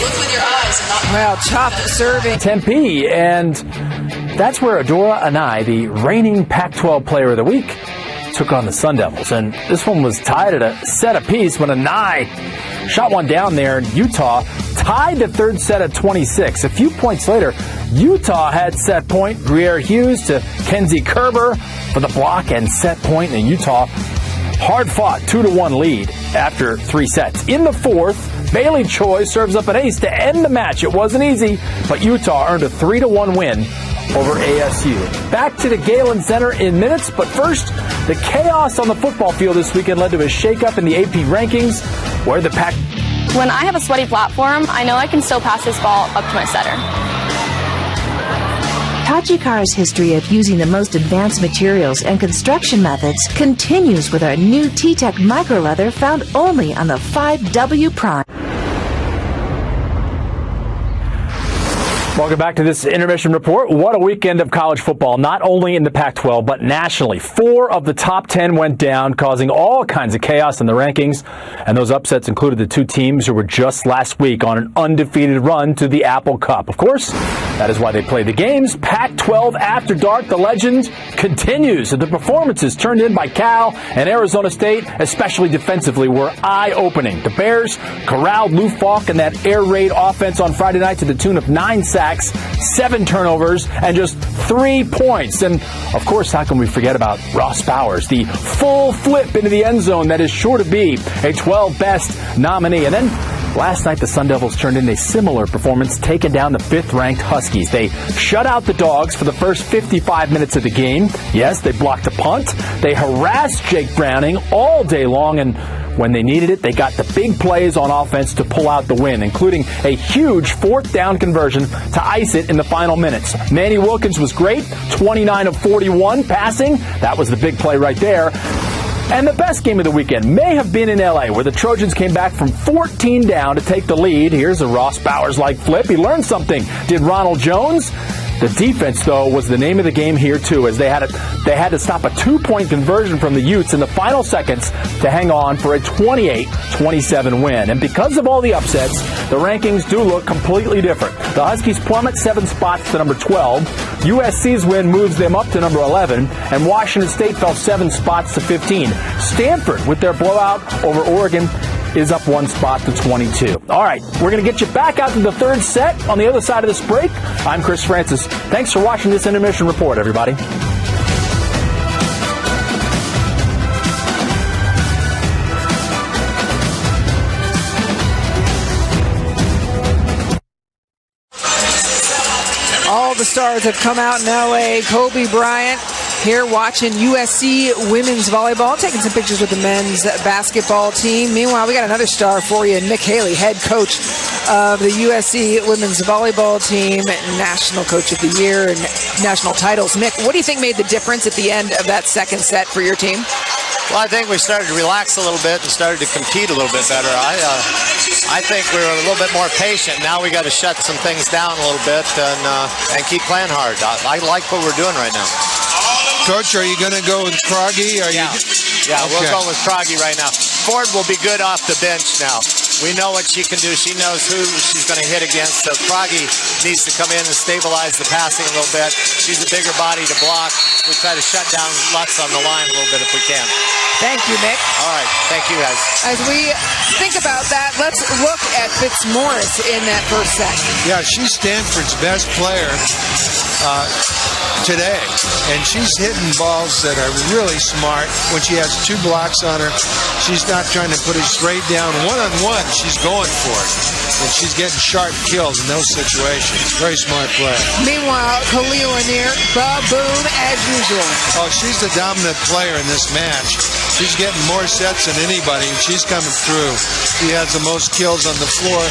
Look with your eyes and not well, tough serving. Tempe, and that's where Adora Anai, the reigning Pac-12 Player of the Week, took on the Sun Devils. And this one was tied at a set apiece when Anai shot one down there in Utah, tied the third set at 26. A few points later, Utah had set point. Greer Hughes to Kenzie Kerber for the block and set point. And Utah hard-fought 2-1 lead after 3 sets. In the fourth, Bailey Choi serves up an ace to end the match. It wasn't easy, but Utah earned a 3-1 win over ASU. Back to the Galen Center in minutes, but first, the chaos on the football field this weekend led to a shakeup in the AP rankings, where the Pac... When I have a sweaty platform, I know I can still pass this ball up to my setter. Tachikara's history of using the most advanced materials and construction methods continues with our new T-Tech micro leather found only on the 5W Prime. Welcome back to this intermission report. What a weekend of college football, not only in the Pac-12, but nationally. 4 of the top 10 went down, causing all kinds of chaos in the rankings. And those upsets included the 2 teams who were just last week on an undefeated run to the Apple Cup. Of course, that is why they play the games. Pac-12 After Dark, the legend continues. The performances turned in by Cal and Arizona State, especially defensively, were eye-opening. The Bears corralled Lou Falk and that air raid offense on Friday night to the tune of 9 sacks, 7 turnovers, and just 3 points. And, of course, how can we forget about Ross Bowers, the full flip into the end zone that is sure to be a 12 best nominee. And then last night, the Sun Devils turned in a similar performance, taking down the 5th-ranked Huskies. They shut out the Dogs for the first 55 minutes of the game. Yes, they blocked a punt. They harassed Jake Browning all day long, and when they needed it, they got the big plays on offense to pull out the win, including a huge 4th down conversion to ice it in the final minutes. Manny Wilkins was great, 29 of 41 passing. That was the big play right there. And the best game of the weekend may have been in L.A., where the Trojans came back from 14 down to take the lead. Here's a Ross Bowers-like flip. He learned something. Did Ronald Jones? The defense, though, was the name of the game here, too, as they had to stop a 2-point conversion from the Utes in the final seconds to hang on for a 28-27 win. And because of all the upsets, the rankings do look completely different. The Huskies plummet 7 spots to number 12. USC's win moves them up to number 11. And Washington State fell 7 spots to 15. Stanford, with their blowout over Oregon, is up 1 spot to 22. All right, we're going to get you back out to the 3rd set on the other side of this break. I'm Chris Francis. Thanks for watching this intermission report, everybody. All the stars have come out in L.A. Kobe Bryant here watching USC women's volleyball, taking some pictures with the men's basketball team. Meanwhile, we got another star for you, Mick Haley, head coach of the USC women's volleyball team, National Coach of the Year and national titles. Mick, what do you think made the difference at the end of that 2nd set for your team? Well, I think we started to relax a little bit and started to compete a little bit better. I think we were a little bit more patient. Now we got to shut some things down a little bit and keep playing hard. I like what we're doing right now. Coach, are you going to go with Kroggy? Yeah, okay. We'll go with Kroggy right now. Ford will be good off the bench now. We know what she can do. She knows who she's going to hit against. So Kroggy needs to come in and stabilize the passing a little bit. She's a bigger body to block. We try to shut down Lutz on the line a little bit if we can. Thank you, Mick. All right. Thank you, guys. As we think about that, let's look at Fitzmaurice in that 1st set. Yeah, she's Stanford's best player today, and she's hitting balls that are really smart. When she has 2 blocks on her, she's not trying to put it straight down. One-on-one, she's going for it, and she's getting sharp kills in those situations. Very smart player. Meanwhile, Khalil Lanier, baboon as usual. Oh, she's the dominant player in this match. She's getting more sets than anybody, and she's coming through. She has the most kills on the floor.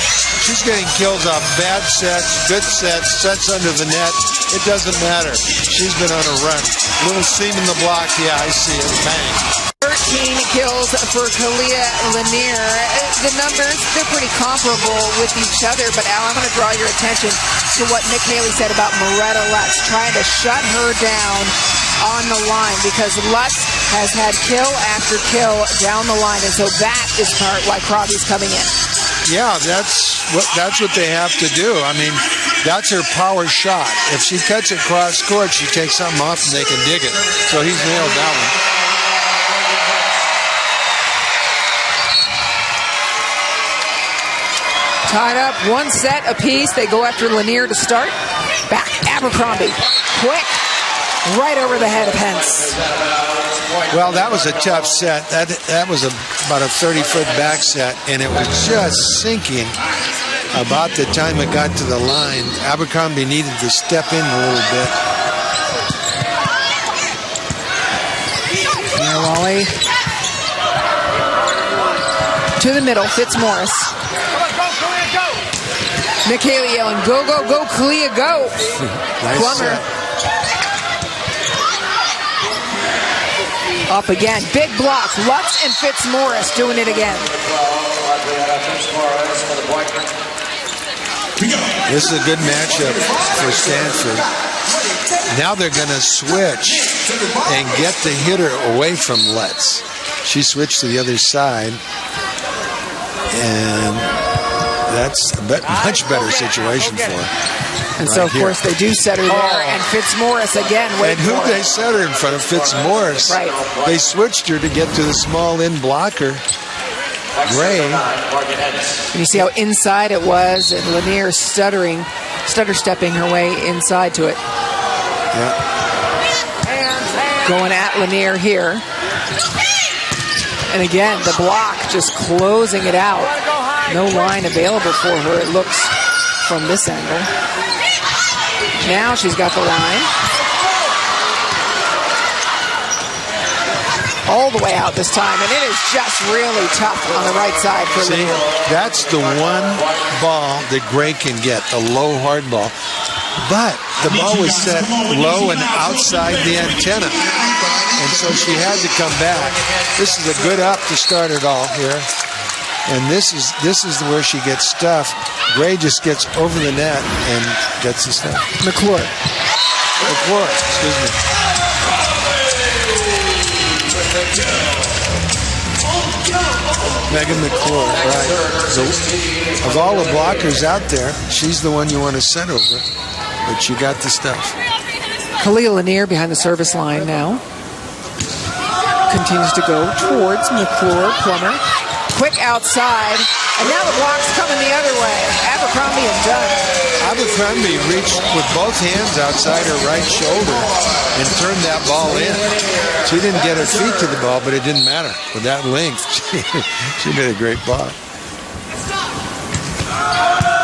She's getting kills off bad sets, good sets, sets under the net. It doesn't matter. She's been on a run. Little seam in the block. Yeah, I see it. Bang. 13 kills for Khalil Lanier. The numbers, they're pretty comparable with each other, but Al, I'm going to draw your attention to what Mick Haley said about Moretta Lutz, trying to shut her down on the line, because Lutz has had kill after kill down the line, and so that is part why Kroggy's coming in. Yeah, that's what they have to do. I mean, that's her power shot. If she cuts it cross court, she takes something off and they can dig it. So he's nailed that one. Tied up, 1 set apiece. They go after Lanier to start. Back, Abercrombie. Quick. Right over the head of Hens. Well, that was a tough set. That was about a 30-foot back set, and it was just sinking about the time it got to the line. Abercrombie needed to step in a little bit. Now Wally to the middle, Fitzmaurice. Mick Haley yelling, go, go, go, Kalia, go. Nice Plummer. set. Up again. Big block. Lutz and Fitzmaurice doing it again. This is a good matchup for Stanford. Now they're going to switch and get the hitter away from Letts. She switched to the other side, and that's a much better situation for her. And so, of course, they do set her there, and Fitzmaurice again. And who they set her in front of? Fitzmaurice. Right. They switched her to get to the small in blocker. Gray. And you see how inside it was, and Lanier stutter stepping her way inside to it. Yeah. Going at Lanier here. And again, the block just closing it out. No line available for her, it looks, from this angle. Now she's got the line. All the way out this time, and it is just really tough on the right side for Lanier. That's the one ball that Gray can get, the low hard ball. But the ball was set low and outside the antenna. And so she had to come back. This is a good up to start it all here. And this is where she gets stuff. Gray just gets over the net and gets the stuff. McClure, excuse me. Megan McClure, right. So, of all the blockers out there, she's the one you want to set over. But she got the stuff. Khalil Lanier behind the service line now. Continues to go towards McClure, Plummer. Quick outside, and now the block's coming the other way. Abercrombie and Dunn. Abercrombie reached with both hands outside her right shoulder and turned that ball in. She didn't get her feet to the ball, but it didn't matter. With that length, she made a great block.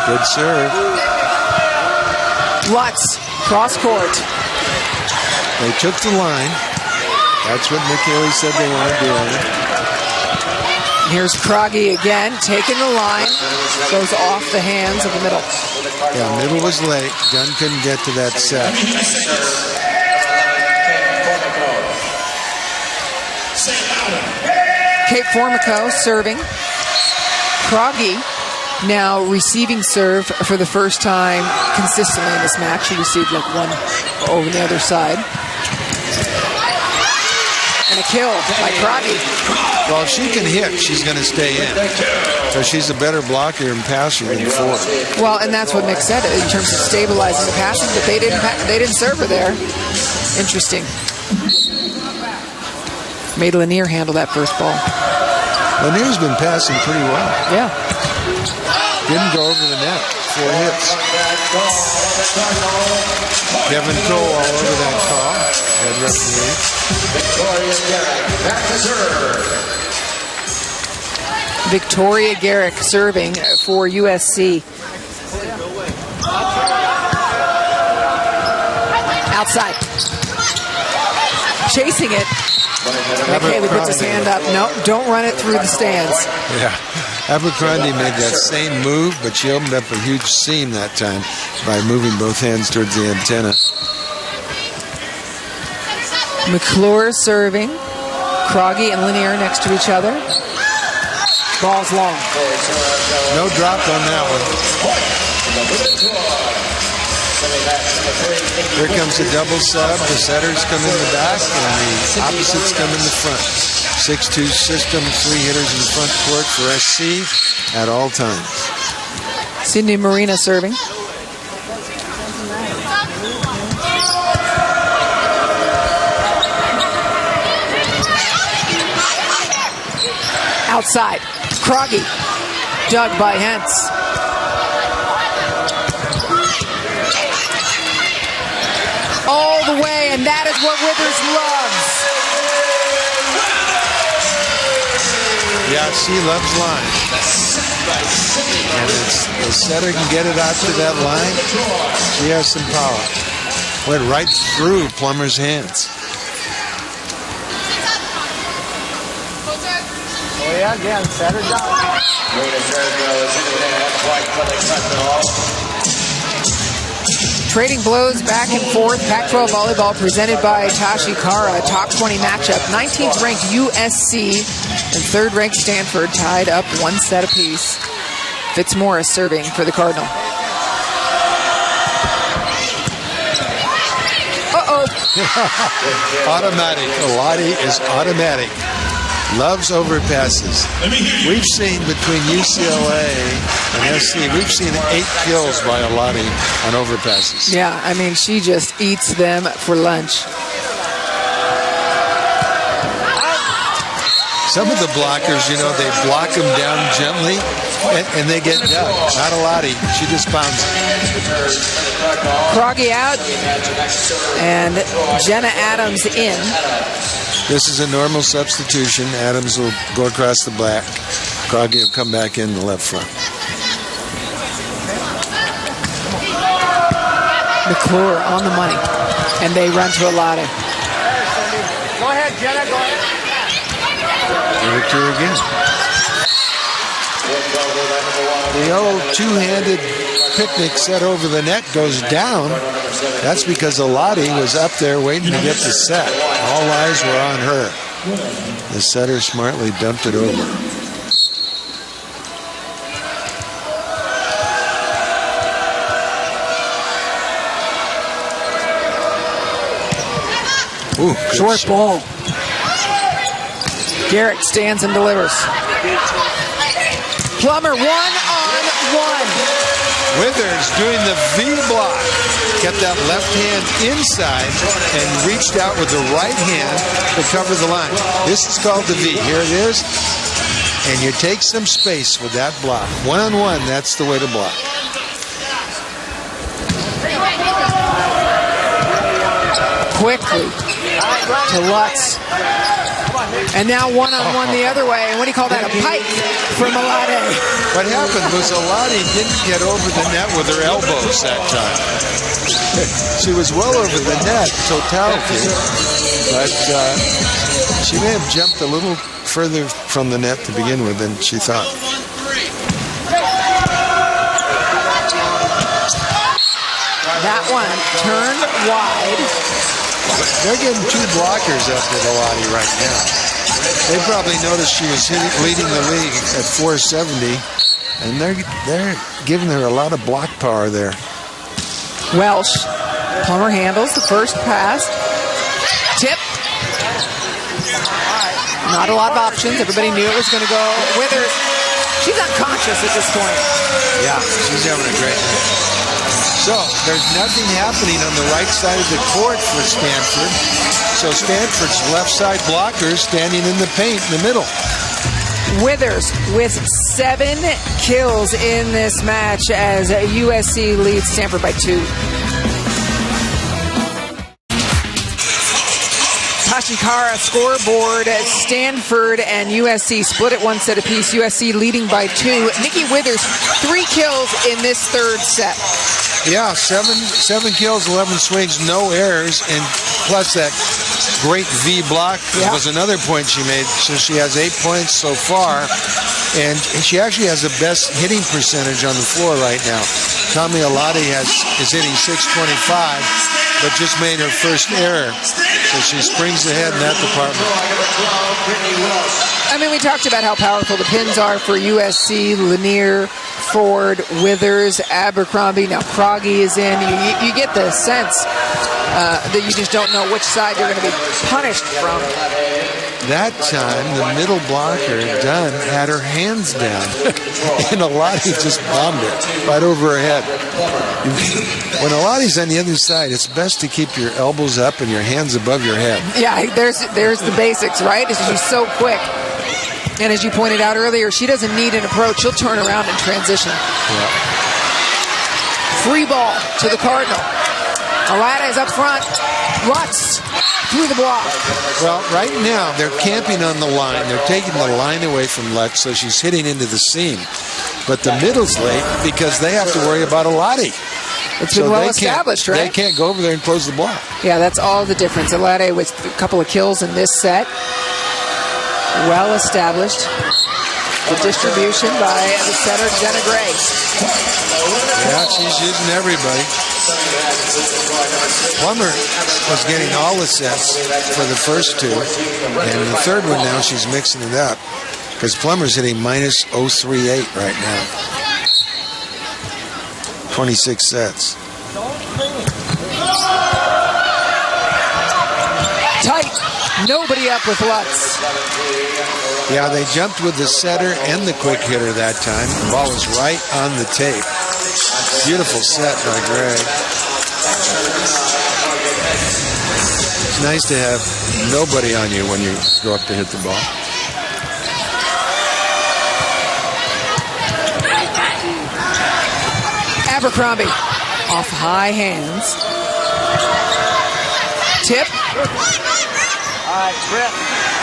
Good serve. Lutz, cross court. They took the line. That's what McKaylee said they want to do on it. Here's Kragi again, taking the line. Goes off the hands of the middle. Yeah, middle was late. Dunn couldn't get to that set. Kate Formico serving. Kragi now receiving serve for the first time consistently in this match. She received like one over the other side. And a kill by Kragi. Well, if she can hit, she's going to stay in. So she's a better blocker and passer than forward. Well, and that's what Nick said in terms of stabilizing the passing, but they didn't serve her there. Interesting. Made Lanier handle that first ball. Lanier's been passing pretty well. Yeah. Didn't go over the net. 4 hits. Kevin Cole all over that call. Head referee. Victoria Garrick serving for USC. Outside. Chasing it. McKaylee puts his hand up. No, don't run it through the stands. Yeah. Abercrombie made that same move, but she opened up a huge seam that time by moving both hands towards the antenna. McClure serving. Kragi and Lanier next to each other. Ball's long. No drop on that one. Here comes a double sub. The setters come in the back and the opposites come in the front. 6-2 system, 3 hitters in the front court for SC at all times. Sydney Marina serving. Outside. Kragi. Dug by Hentz. All the way, and that is what Withers loves. Yeah, she loves line. And the setter can get it out to that line. She has some power. Went right through Plummer's hands. Oh, yeah, again, set her down. Trading blows back and forth. Pac-12 volleyball presented by Tashi Kara. Top 20 matchup. 19th ranked USC and 3rd ranked Stanford tied up 1 set apiece. Fitzmaurice serving for the Cardinal. Uh-oh. Automatic. Lottie is automatic. Loves overpasses. We've seen between UCLA and SC, we've seen 8 kills by Lottie on overpasses. Yeah, I mean, she just eats them for lunch. Some of the blockers, you know, they block them down gently, and they get dug. Not a Lottie. She just pounds it. Croggy out, and Jenna Adams in. This is a normal substitution. Adams will go across the back. Croggy will come back in the left front. McClure on the money, and they run to a Lottie. Go ahead, Jenna, go ahead. Give it to her again. The old two-handed picnic set over the net goes down. That's because Lottie was up there waiting to get the set. All eyes were on her. The setter smartly dumped it over. Ooh, short shot. ball. Garrett stands and delivers. Plummer 1-on-1. Withers doing the V block. Kept that left hand inside and reached out with the right hand to cover the line. This is called the V. Here it is. And you take some space with that block. 1-on-1, that's the way to block. Quickly to Lutz. And now 1-on-1 the other way. And what do you call that? A pike from Alade. What happened was Alade didn't get over the net with her elbows that time. She was well over the net, totality. But she may have jumped a little further from the net to begin with than she thought. That one turned wide. They're getting 2 blockers up at Alade right now. They probably noticed she was leading the league at 470, and they're giving her a lot of block power there. Welsh. Plummer handles the first pass. Tip. Not a lot of options. Everybody knew it was going to go. Withers. She's unconscious at this point. Yeah, she's having a great night. So, there's nothing happening on the right side of the court for Stanford. So, Stanford's left side blockers standing in the paint in the middle. Withers with 7 kills in this match as USC leads Stanford by 2. Tashikara scoreboard. Stanford and USC split at 1 set apiece. USC leading by 2. Nikki Withers, 3 kills in this third set. Yeah, 7 kills, 11 swings, no errors, and plus that great V block was another point she made. So she has 8 points so far, and she actually has the best hitting percentage on the floor right now. Tommy Alade is hitting .625, but just made her first error. So she springs ahead in that department. I mean, we talked about how powerful the pins are for USC, Lanier, Ford, Withers, Abercrombie. Now Croggy is in. You get the sense that you just don't know which side you're going to be punished from. That time, the middle blocker, Dunn, had her hands down, and Alade just bombed it right over her head. When Alade's on the other side, it's best to keep your elbows up and your hands above your head. Yeah, there's the basics, right? She's so quick. And as you pointed out earlier, she doesn't need an approach. She'll turn around and transition. Yeah. Free ball to the Cardinal. Alade is up front. Lutz through the block. Well, right now, they're camping on the line. They're taking the line away from Lutz, so she's hitting into the seam. But the middle's late because they have to worry about Alade. It's been well established, right? They can't go over there and close the block. Yeah, that's all the difference. Alade with a couple of kills in this set. Well established. The distribution by the setter, Jenna Gray. Yeah, she's using everybody. Plummer was getting all the sets for the first 2, and the third one now she's mixing it up because Plummer's hitting minus .038 right now. 26 sets. Nobody up with Lutz. Yeah, they jumped with the setter and the quick hitter that time. The ball was right on the tape. Beautiful set by Gray. It's nice to have nobody on you when you go up to hit the ball. Abercrombie off high hands. Tip.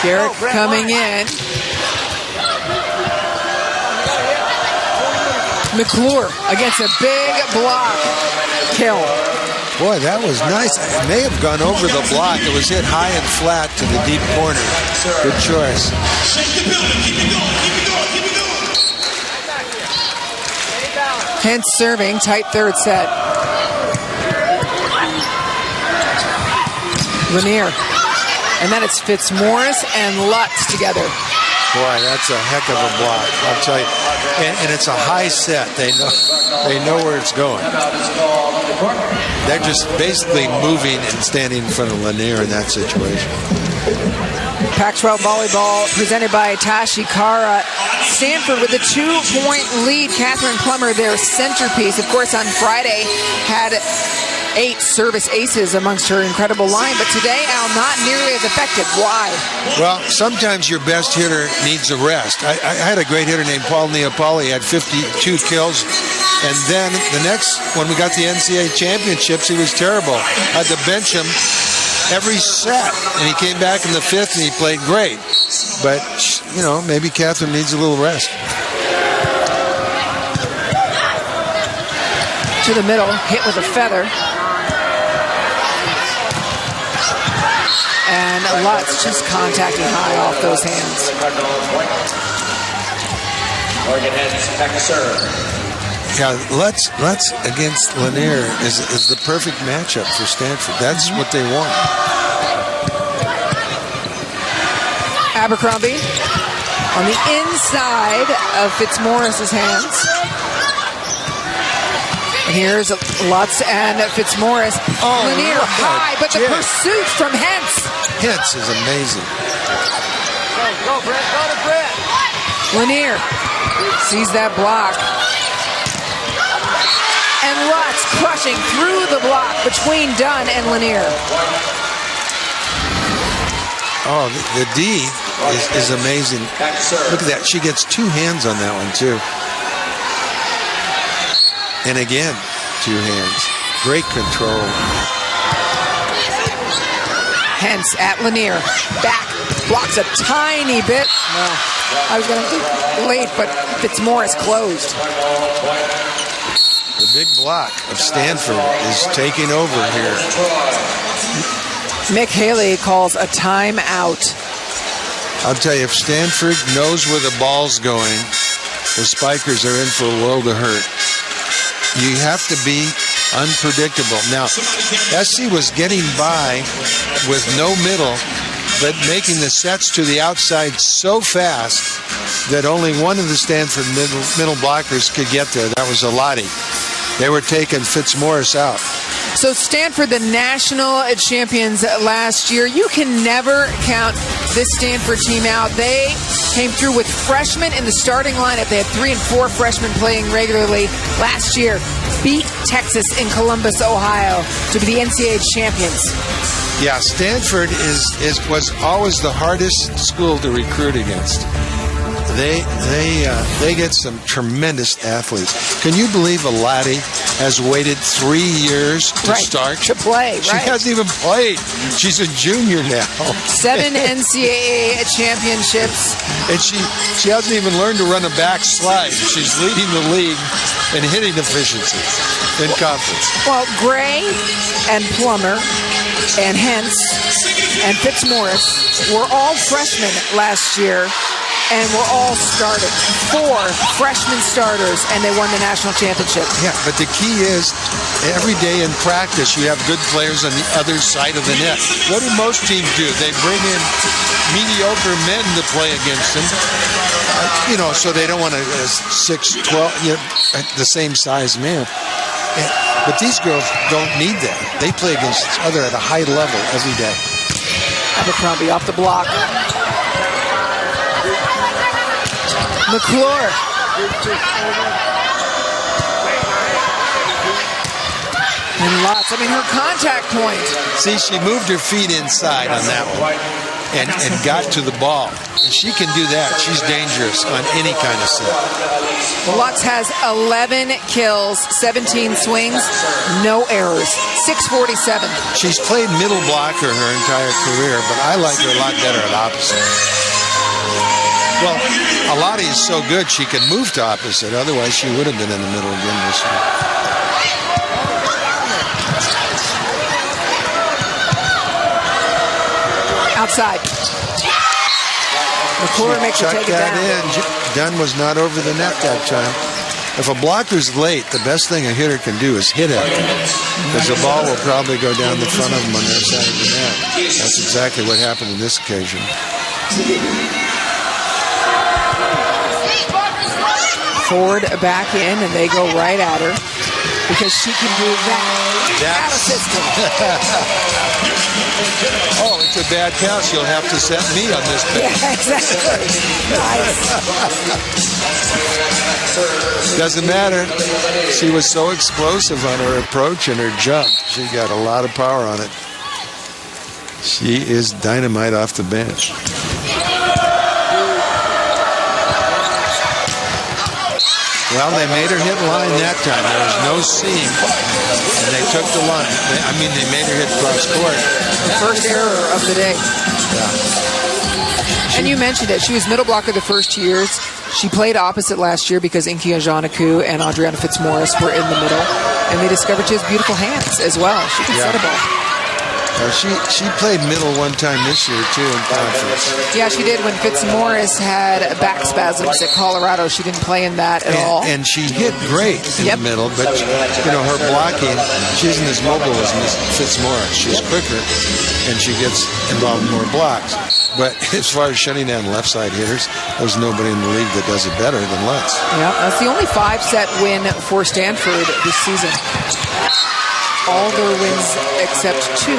Garrett coming in. McClure against a big block. Kill. Boy, that was nice. It may have gone over the block. It was hit high and flat to the deep corner. Good choice. Hence serving, tight third set. Lanier. And then it's Fitzmaurice and Lutz together. Boy, that's a heck of a block, I'll tell you. And it's a high set. They know where it's going. They're just basically moving and standing in front of Lanier in that situation. Pac-12 volleyball presented by Tashi Kara. Stanford with a 2-point lead. Catherine Plummer, their centerpiece, of course, on Friday had 8 service aces amongst her incredible line, but today, Al, not nearly as effective. Why? Well, sometimes your best hitter needs a rest. I had a great hitter named Paul Neapoli. He had 52 kills, and then the next, when we got the NCAA championships, he was terrible. I had to bench him every set, and he came back in the 5th, and he played great. But, you know, maybe Catherine needs a little rest. To the middle, hit with a feather. And Lutz just contacting high off those hands. Oregon has back to serve. Yeah, Lutz against Lanier is the perfect matchup for Stanford. That's what they want. Abercrombie on the inside of Fitzmaurice's hands. And here's Lutz and Fitzmaurice. Lanier high, but the pursuit from Hentz. Hentz is amazing. Go, Brett. Go to Brett. Lanier sees that block. And Lutz crushing through the block between Dunn and Lanier. Oh, the D is amazing. Look at that. She gets 2 hands on that one, too. And again, 2 hands. Great control. Hentz at Lanier. Back. Blocks a tiny bit. No. I was going to be late, but Fitzmaurice closed. The big block of Stanford is taking over here. Mick Haley calls a timeout. I'll tell you, if Stanford knows where the ball's going, the Spikers are in for a world of hurt. You have to be unpredictable. Now, SC was getting by with no middle, but making the sets to the outside so fast that only one of the Stanford middle blockers could get there. That was Alati. They were taking Fitzmaurice out. So Stanford, the national champions last year, you can never count this Stanford team out. They came through with freshmen in the starting lineup. They had 3 and 4 freshmen playing regularly last year. Beat Texas in Columbus, Ohio to be the NCAA champions. Yeah, Stanford was always the hardest school to recruit against. They get some tremendous athletes. Can you believe Alati has waited 3 years to start? To play, right? She hasn't even played. She's a junior now. 7 NCAA championships. And she hasn't even learned to run a backslide. She's leading the league in hitting efficiency in conference. Well, Gray and Plummer and Hentz and Fitzmaurice were all freshmen last year. And we're all starting. 4 freshman starters, and they won the national championship. Yeah, but the key is every day in practice you have good players on the other side of the net. What do most teams do? They bring in mediocre men to play against them. So they don't want a 6'12", the same size man. But these girls don't need that. They play against each other at a high level every day. Abercrombie off the block. McClure. And lots. I mean, her contact point. See, she moved her feet inside on that one and got to the ball. And she can do that. She's dangerous on any kind of set. Lutz has 11 kills, 17 swings, no errors, 647. She's played middle blocker her entire career, but I like her a lot better at opposite. Well, Alati is so good she can move to opposite. Otherwise, she would have been in the middle again this year. Outside. McClure makes her take it down. Dunn was not over the net that time. If a blocker's late, the best thing a hitter can do is hit it, because the ball will probably go down the front of them on their side of the net. That's exactly what happened on this occasion. Ford back in, and they go right at her because she can do that system. Oh, it's a bad pass. You'll have to set me on this pitch. Yeah, exactly. Nice. Doesn't matter. She was so explosive on her approach and her jump. She got a lot of power on it. She is dynamite off the bench. Well, they made her hit line that time. There was no seam, and they took the line. They made her hit cross court. The first error of the day. Yeah. And you mentioned it. She was middle blocker the first 2 years. She played opposite last year because Inky Ajanaku and Adriana Fitzmaurice were in the middle, and they discovered she has beautiful hands as well. She can set a ball. She played middle one time this year, too, in conference. Yeah, she did. When Fitzmaurice had back spasms at Colorado, she didn't play in that at all. And she hit great in the middle, but, her blocking, she isn't as mobile as Fitzmaurice. She's quicker, and she gets involved in more blocks. But as far as shutting down left side hitters, there's nobody in the league that does it better than Lutz. Yeah, that's the only 5-set win for Stanford this season. All their wins except 2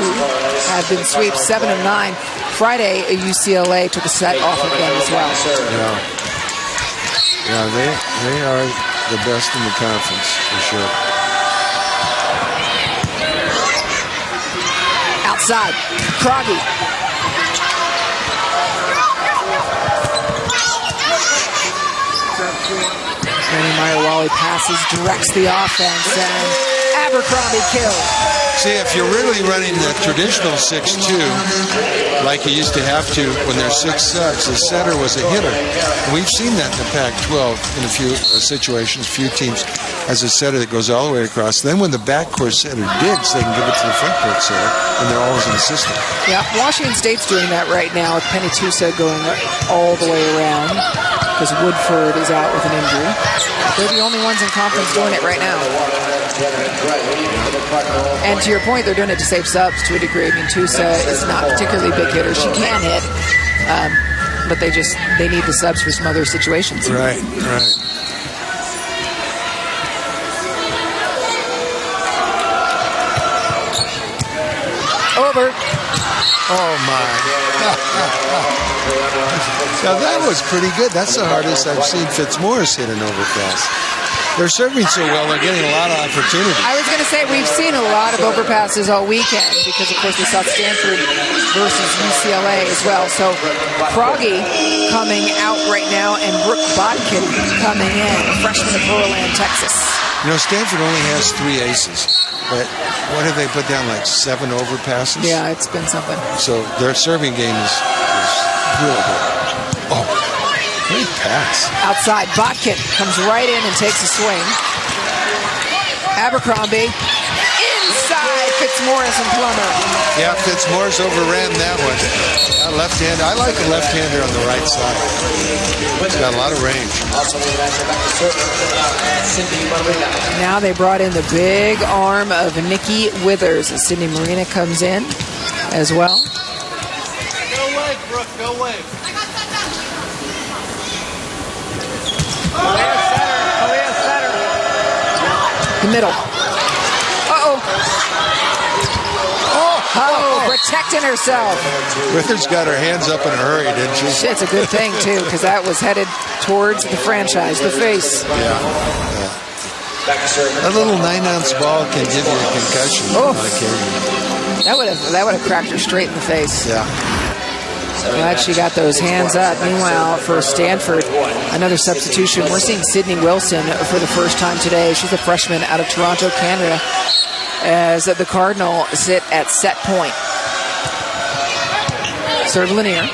have been sweeps, 7 of 9. Friday, UCLA took a set off of them as well. Yeah, they are the best in the conference for sure. Outside, Kragi. Randy Meyer-Wally passes, directs the offense, and Abercrombie kill. See, if you're really running the traditional 6-2, like you used to have to when there's 6 sets, the setter was a hitter. And we've seen that in the Pac-12 in a few situations, few teams has a setter that goes all the way across. Then when the backcourt setter digs, they can give it to the frontcourt setter, and they're always in the system. Yeah, Washington State's doing that right now with Penny Tusa going all the way around because Woodford is out with an injury. They're the only ones in conference doing it right now. And to your point, they're doing it to save subs to a degree. I mean, Tusa is not a particularly big hitter. She can hit, but they need the subs for some other situations. Right. Over. Oh, my. Now, that was pretty good. That's the hardest I've seen Fitzmaurice hit an overpass. They're serving so well, they're getting a lot of opportunity. I was going to say, we've seen a lot of overpasses all weekend because, of course, we saw Stanford versus UCLA as well. So, Kragi coming out right now and Brooke Bodkin coming in, a freshman of Pearland, Texas. Stanford only has 3 aces. But what have they put down, like 7 overpasses? Yeah, it's been something. So their serving game is really good. Oh, great pass. Outside, Botkin comes right in and takes a swing. Abercrombie inside Fitzmaurice and Plummer. Yeah, Fitzmaurice overran that one. Left-hander. I like a left-hander on the right side. He's got a lot of range. Now they brought in the big arm of Nikki Withers as Sydney Marina comes in as well. Go wave, Brooke. Go wave. Kalia center. The middle. Uh-oh. Oh! Oh, protecting herself. Withers got her hands up in a hurry, didn't she? It's a good thing, too, because that was headed towards the franchise, the face. Yeah. A little 9-ounce ball can give you a concussion. Oh. That would have cracked her straight in the face. Yeah. Glad she got those hands up. Meanwhile, for Stanford, another substitution. We're seeing Sydney Wilson for the first time today. She's a freshman out of Toronto, Canada, as the Cardinal sit at set point. Serve Lanier.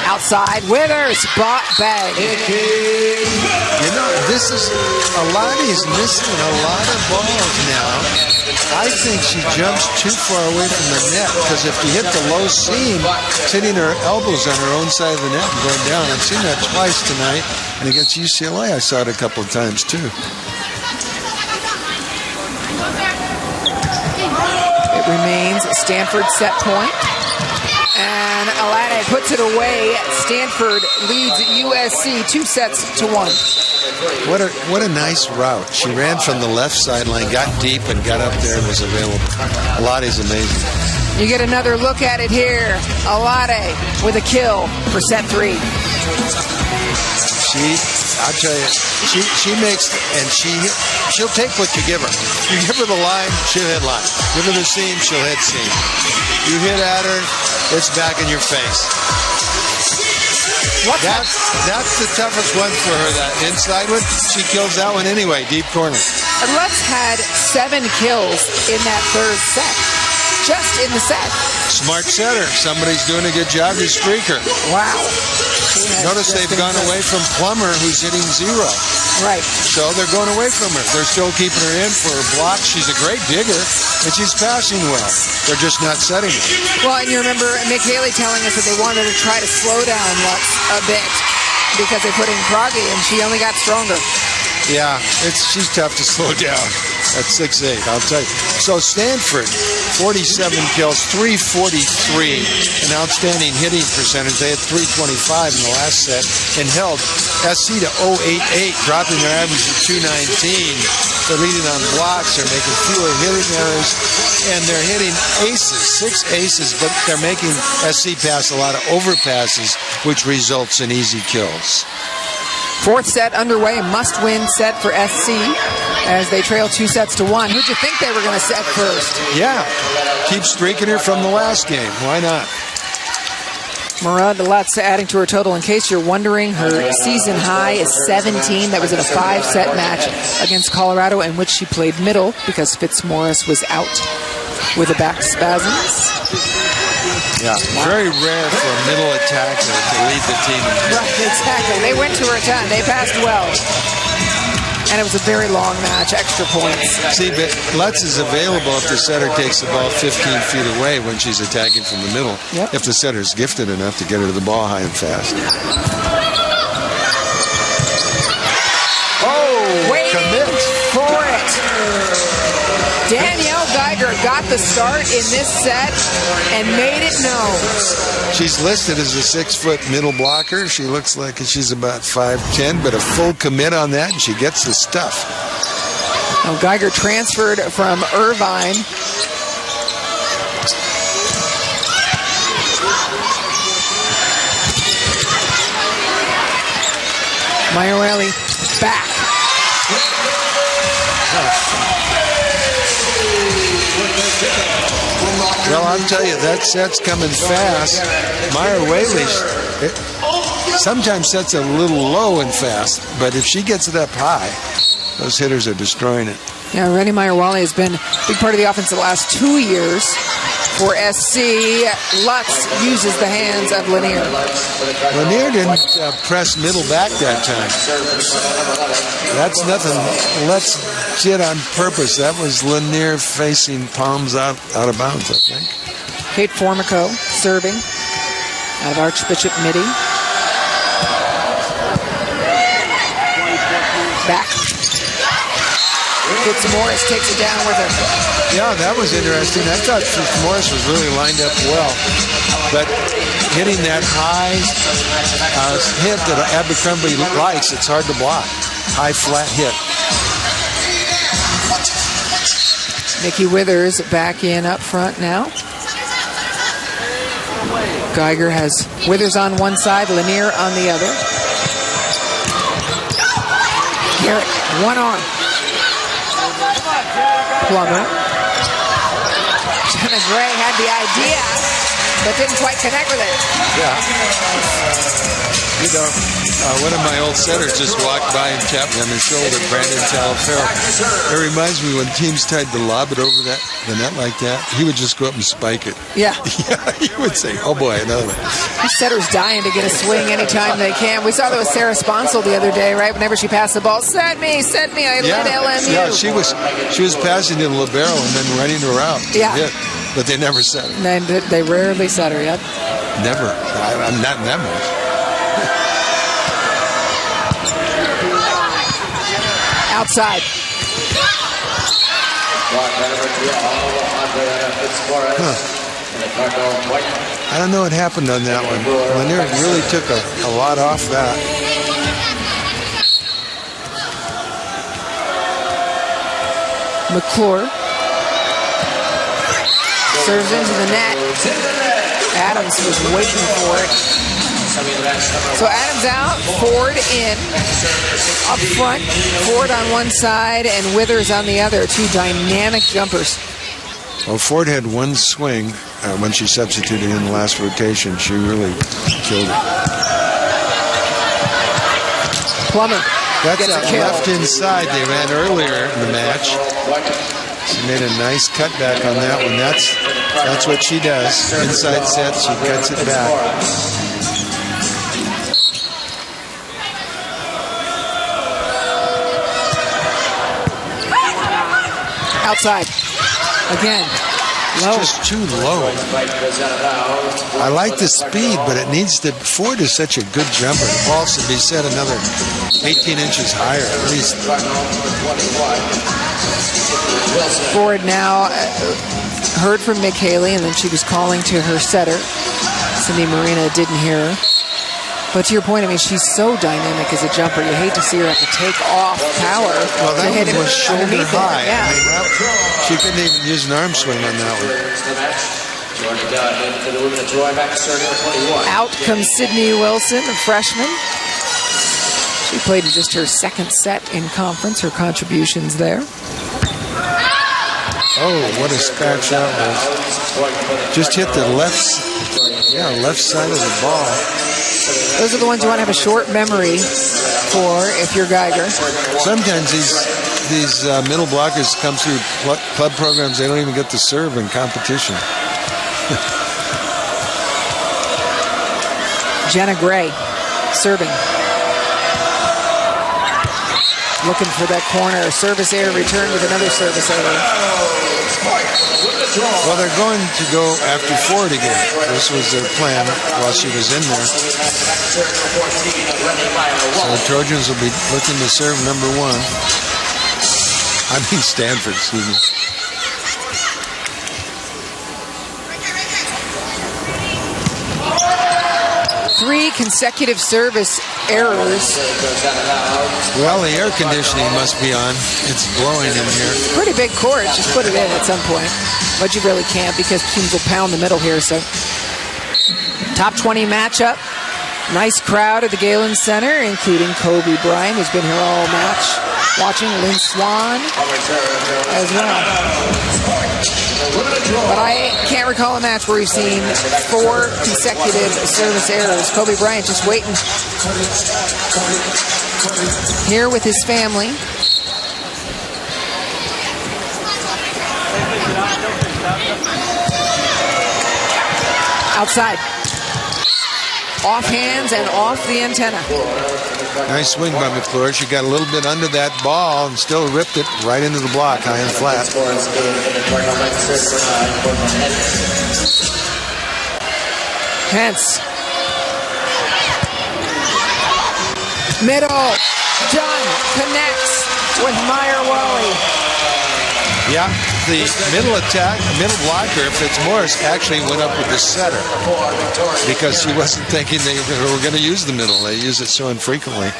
Outside, Withers, bag. You know, this is, Alani's missing a lot of balls now. I think she jumps too far away from the net, because if you hit the low seam, it's hitting her elbows on her own side of the net and going down. I've seen that twice tonight, and against UCLA I saw it a couple of times too. It remains Stanford set point. And Alade puts it away. Stanford leads USC 2-1. What a nice route. She ran from the left sideline, got deep, and got up there and was available. Alade's amazing. You get another look at it here. Alade with a kill for set 3. I'll tell you, she makes, and she'll take what you give her. You give her the line, she'll hit line. Give her the seam, she'll hit seam. You hit at her, it's back in your face. That's the toughest one for her, that inside one. She kills that one anyway, deep corner. And Lutz had 7 kills in that third set. Just in the set. Smart setter. Somebody's doing a good job to streak her. Wow. Notice they've gone away from Plummer, who's hitting 0. Right. So they're going away from her. They're still keeping her in for a block. She's a great digger, and she's passing well. They're just not setting her. Well, and you remember Mick Haley telling us that they wanted to try to slow down Lutz a bit because they put in Kragi, and she only got stronger. Yeah, she's tough to slow down at 6'8", I'll tell you. So Stanford, 47 kills, 343, an outstanding hitting percentage. They had 325 in the last set and held SC to 088, dropping their average to 219. They're leading on blocks. They're making fewer hitting errors, and they're hitting aces, 6 aces, but they're making SC pass a lot of overpasses, which results in easy kills. Fourth set underway, a must-win set for SC as they trail 2-1. Who'd you think they were going to set first? Yeah, keep streaking her from the last game. Why not? Murad Lutz adding to her total. In case you're wondering, her season high is 17. That was in a 5-set match against Colorado, in which she played middle because Fitzmaurice was out with the back spasms. Yeah, very rare for a middle attacker to lead the team. Right, exactly. They went to her ton. They passed well. And it was a very long match, extra points. See, but Lutz is available if the setter takes the ball 15 feet away when she's attacking from the middle. Yep. If the setter's gifted enough to get her to the ball high and fast. Oh, waiting commit for it. Danielle Geiger got the start in this set and made it known. She's listed as a 6-foot middle blocker. She looks like she's about 5'10", but a full commit on that, and she gets the stuff. Now Geiger transferred from Irvine. Maiorelli back. Well, I'll tell you, that set's coming fast. Meyer Whaley sometimes sets a little low and fast, but if she gets it up high, those hitters are destroying it. Yeah, Rennie Meyer-Wally has been a big part of the offense the last 2 years for SC. Lutz uses the hands of Lanier. Lanier didn't press middle back that time. That's nothing Lutz did on purpose. That was Lanier facing palms out of bounds, I think. Kate Formico serving out of Archbishop Mitty. Back. Fitzmaurice takes it down with her. Yeah, that was interesting. I thought Fitzmaurice was really lined up well. But hitting that high hit that Abercrombie likes, it's hard to block. High, flat hit. Nikki Withers back in up front now. Geiger has Withers on one side, Lanier on the other. Garrett, one arm. Plummer. Jenna Gray had the idea, but didn't quite connect with it. Yeah. You know, one of my old setters just walked by and tapped me on the shoulder, Brandon Talafero. It reminds me when teams tried to lob it over the net like that, he would just go up and spike it. Yeah. Yeah, he would say, oh boy, another one. These setters dying to get a swing anytime they can. We saw that with Sarah Sponsel the other day, right? Whenever she passed the ball, set me, I led LMU. Yeah, she was passing to the libero and then running her out. Yeah. But they never set her. They rarely set her, yep. Never. I'm not that much. Outside. Huh. I don't know what happened on that one. Lanier really took a lot off that. McClure serves into the net. Adams was waiting for it. So Adams out, Ford in. Up front, Ford on one side and Withers on the other. Two dynamic jumpers. Well, Ford had one swing when she substituted in the last rotation. She really killed it. Plummer. That's that left inside they ran earlier in the match. She made a nice cutback on that one. That's what she does. Inside set, she cuts it back. Outside. Again. Low. It's just too low. I like the speed, but it needs to. Ford is such a good jumper. The ball should be set another 18 inches higher, at least. Ford now heard from Mick Haley, and then she was calling to her setter. Cindy Marina didn't hear her. But to your point, I mean, she's so dynamic as a jumper. You hate to see her have to take off power to hit it was shoulder high. Yeah. I mean, she couldn't even use an arm swing on that one. Out comes Sydney Wilson, a freshman. She played in just her second set in conference. Her contributions there. Oh, what a scratch that was. Just hit the left side of the ball. Those are the ones you want to have a short memory for if you're Geiger. Sometimes these middle blockers come through club programs. They don't even get to serve in competition. Jenna Gray serving. Looking for that corner. Service error return with another service error. Well, they're going to go after Ford again. This was their plan while she was in there. So the Trojans will be looking to serve number one. I mean Stanford, excuse me. Three consecutive service errors. Well, the air conditioning must be on. It's blowing in here. Pretty big court. Just put it in at some point. But you really can't because teams will pound the middle here. So, top 20 matchup. Nice crowd at the Galen Center, including Kobe Bryant, who's been here all match. Watching Lynn Swan as well. But I can't recall a match where we've seen 4 consecutive service errors. Kobe Bryant just waiting here with his family. Outside. Off hands and off the antenna. Nice swing by McClure. She got a little bit under that ball and still ripped it right into the block, high and flat. Hence. Middle. Dunn connects with Meyer Wally. Yeah, the middle blocker, Fitzmaurice, actually went up with the setter because he wasn't thinking they were going to use the middle. They use it so infrequently.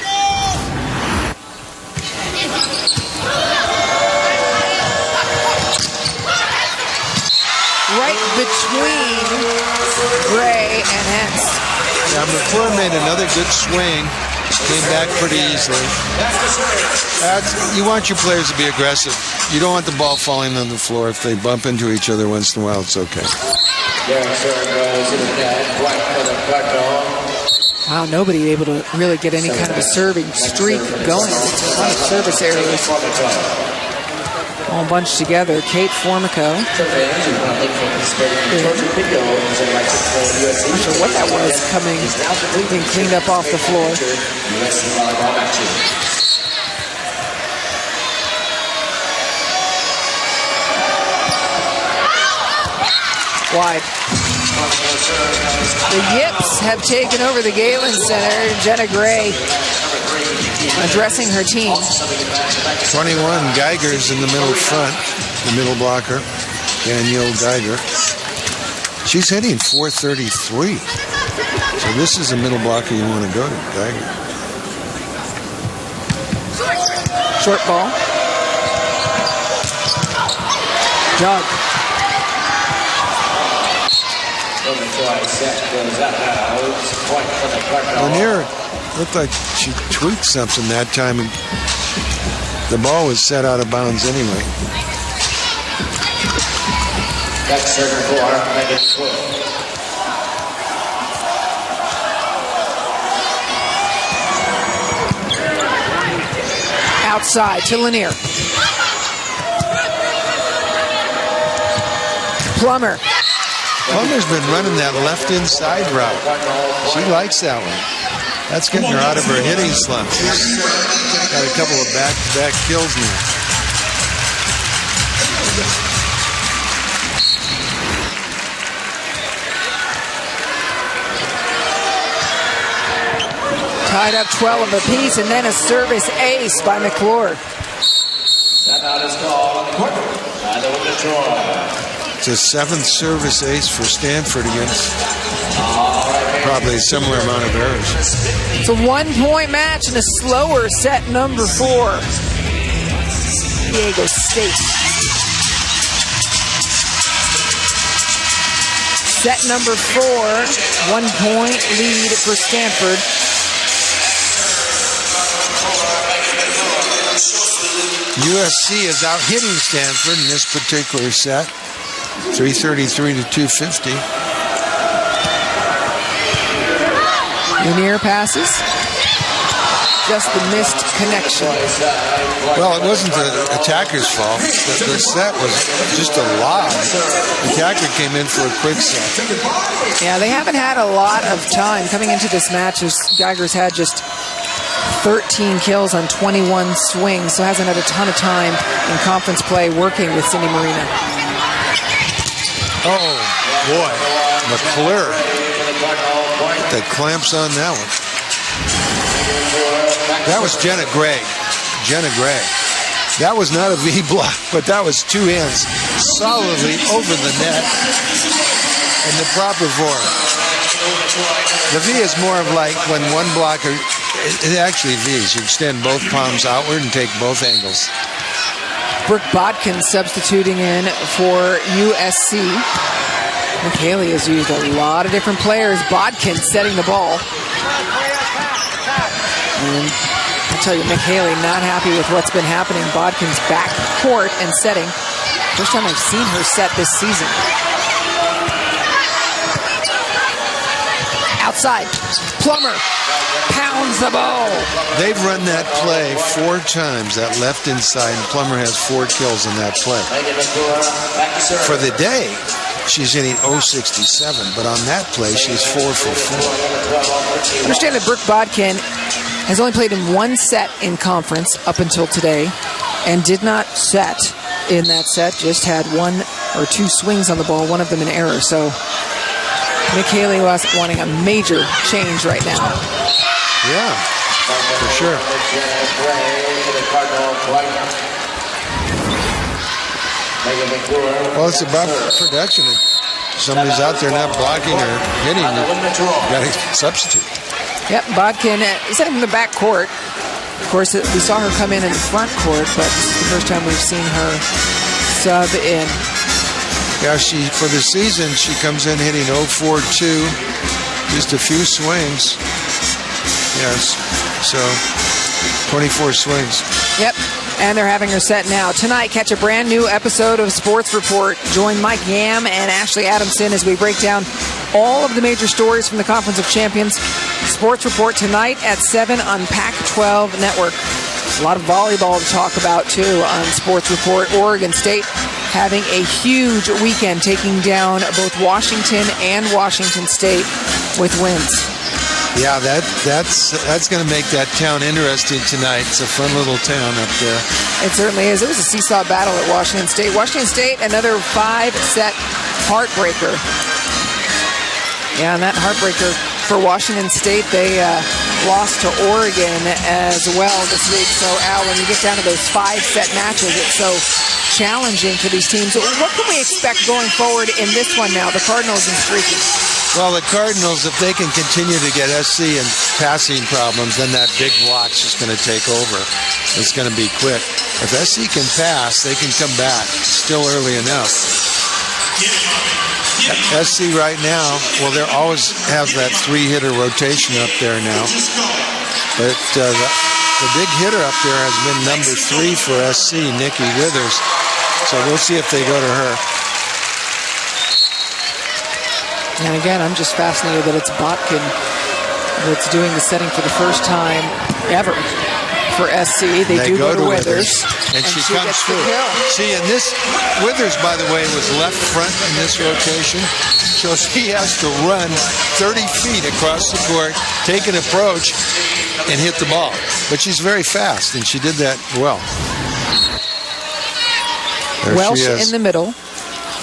right between Gray and Hens. Yeah, McClure made another good swing. Came back pretty easily. You want your players to be aggressive. You don't want the ball falling on the floor. If they bump into each other once in a while, it's okay. Wow, nobody able to really get any kind of a serving streak going. It's a lot of service errors. All bunched together. Kate Formico. Not sure what that was coming, being cleaned up off the floor. Wide. The Yips have taken over the Galen Center. Jenna Gray addressing her team. 21, Geiger's in the middle front, the middle blocker, Danielle Geiger. She's hitting .433. So this is a middle blocker you want to go to, Geiger. Short ball. Jug. Lanier looked like she tweaked something that time, and the ball was set out of bounds anyway. That's server for Megan McClure. Outside to Lanier. Plummer. Plummer's been running that left inside route. She likes that one. That's getting her out of her hitting slump. She's got a couple of back-to-back kills now. Tied up 12 apiece, and then a service ace by McClure. Timeout is called on the court by the women's Troy. It's a seventh service ace for Stanford against probably a similar amount of errors. It's a 1-point match in a slower set number 4. Diego State. Set number 4, 1-point lead for Stanford. USC is out hitting Stanford in this particular set. 333 to 250. Lanier passes. Just the missed connection. Well, it wasn't the attacker's fault. The set was just a lob. The attacker came in for a quick set. Yeah, they haven't had a lot of time coming into this match. Geiger's had just 13 kills on 21 swings, so hasn't had a ton of time in conference play working with Cindy Marina. Oh, boy. McClure. The clamps on that one. That was Jenna Gray. Jenna Gray. That was not a V block, but that was two hands solidly over the net in the proper form. The V is more of like when one blocker, it actually V's. You extend both palms outward and take both angles. Brooke Bodkin substituting in for USC. McHaley has used a lot of different players. Bodkin setting the ball. And I'll tell you, McHaley not happy with what's been happening. Bodkin's back court and setting. First time I've seen her set this season. Outside. Plummer pounds the ball. They've run that play 4 times, that left inside, and Plummer has 4 kills in that play. For the day, she's hitting .067, but on that play, she's 4 for 4. Understand that Brooke Bodkin has only played in 1 set in conference up until today and did not set in that set, just had 1 or 2 swings on the ball, one of them an error. So McHaley was wanting a major change right now. Yeah, for sure. Well, it's about production. If somebody's out there not blocking or hitting, you got to substitute. Yep, Bodkin setting in the back court. Of course, we saw her come in the front court, but it's the first time we've seen her sub in. Yeah, for the season, she comes in hitting 0-4-2, just a few swings. Yes, so 24 swings. Yep, and they're having her set now. Tonight, catch a brand new episode of Sports Report. Join Mike Yam and Ashley Adamson as we break down all of the major stories from the Conference of Champions. Sports Report tonight at 7 on Pac-12 Network. A lot of volleyball to talk about, too, on Sports Report. Oregon State having a huge weekend, taking down both Washington and Washington State with wins. Yeah, that's going to make that town interesting tonight. It's a fun little town up there. It certainly is. It was a seesaw battle at Washington State. Washington State, another 5-set heartbreaker. Yeah, and that heartbreaker for Washington State, they lost to Oregon as well this week. So, Al, when you get down to those 5-set matches, it's so challenging for these teams. What can we expect going forward in this one now? The Cardinals and streaky. Well, the Cardinals, if they can continue to get SC and passing problems, then that big block's just going to take over. It's going to be quick. If SC can pass, they can come back. Still early enough. SC right now, well, they always have that 3-hitter rotation up there now. But the big hitter up there has been number 3 for SC, Nikki Withers. So we'll see if they go to her. And again, I'm just fascinated that it's Botkin that's doing the setting for the first time ever for SC. They do go to Withers. And she comes through. See, and this, Withers, by the way, was left front in this rotation. So she has to run 30 feet across the court, take an approach, and hit the ball. But she's very fast, and she did that well. There Welsh in the middle.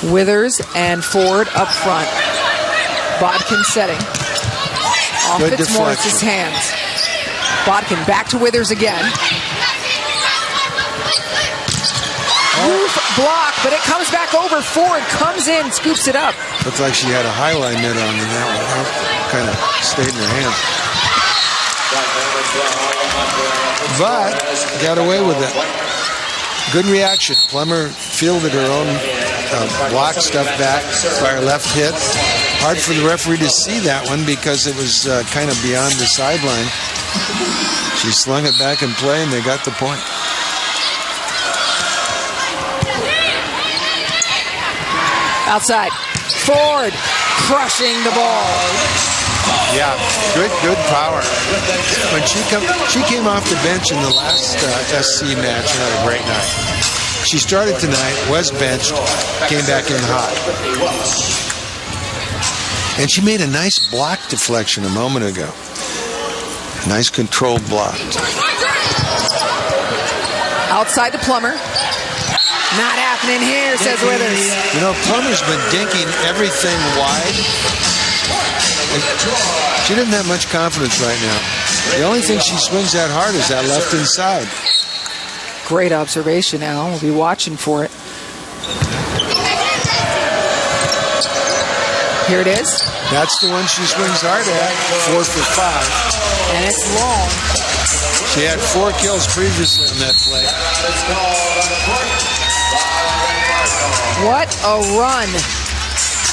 Withers and Ford up front. Bodkin setting. Off Fitzmaurice's hands. Bodkin back to Withers again. Roof block, but it comes back over. Ford comes in, scoops it up. Looks like she had a highline net on in that one. Kind of stayed in her hands. But got away with it. Good reaction. Plummer fielded her own block stuff back by her left hit. Hard for the referee to see that one because it was kind of beyond the sideline. She slung it back in play, and they got the point. Outside. Ford crushing the ball. Yeah, good power. When she came off the bench in the last SC match, and had a great night. She started tonight, was benched, came back in hot. And she made a nice block deflection a moment ago. Nice controlled block. Outside to Plummer. Not happening here, says Withers. You know, Plummer's been dinking everything wide. She doesn't have much confidence right now. The only thing she swings that hard is that left inside. Great observation, Al. We'll be watching for it. Here it is. That's the one she swings hard at. 4 for 5. And it's long. She had 4 kills previously in that play. What a run.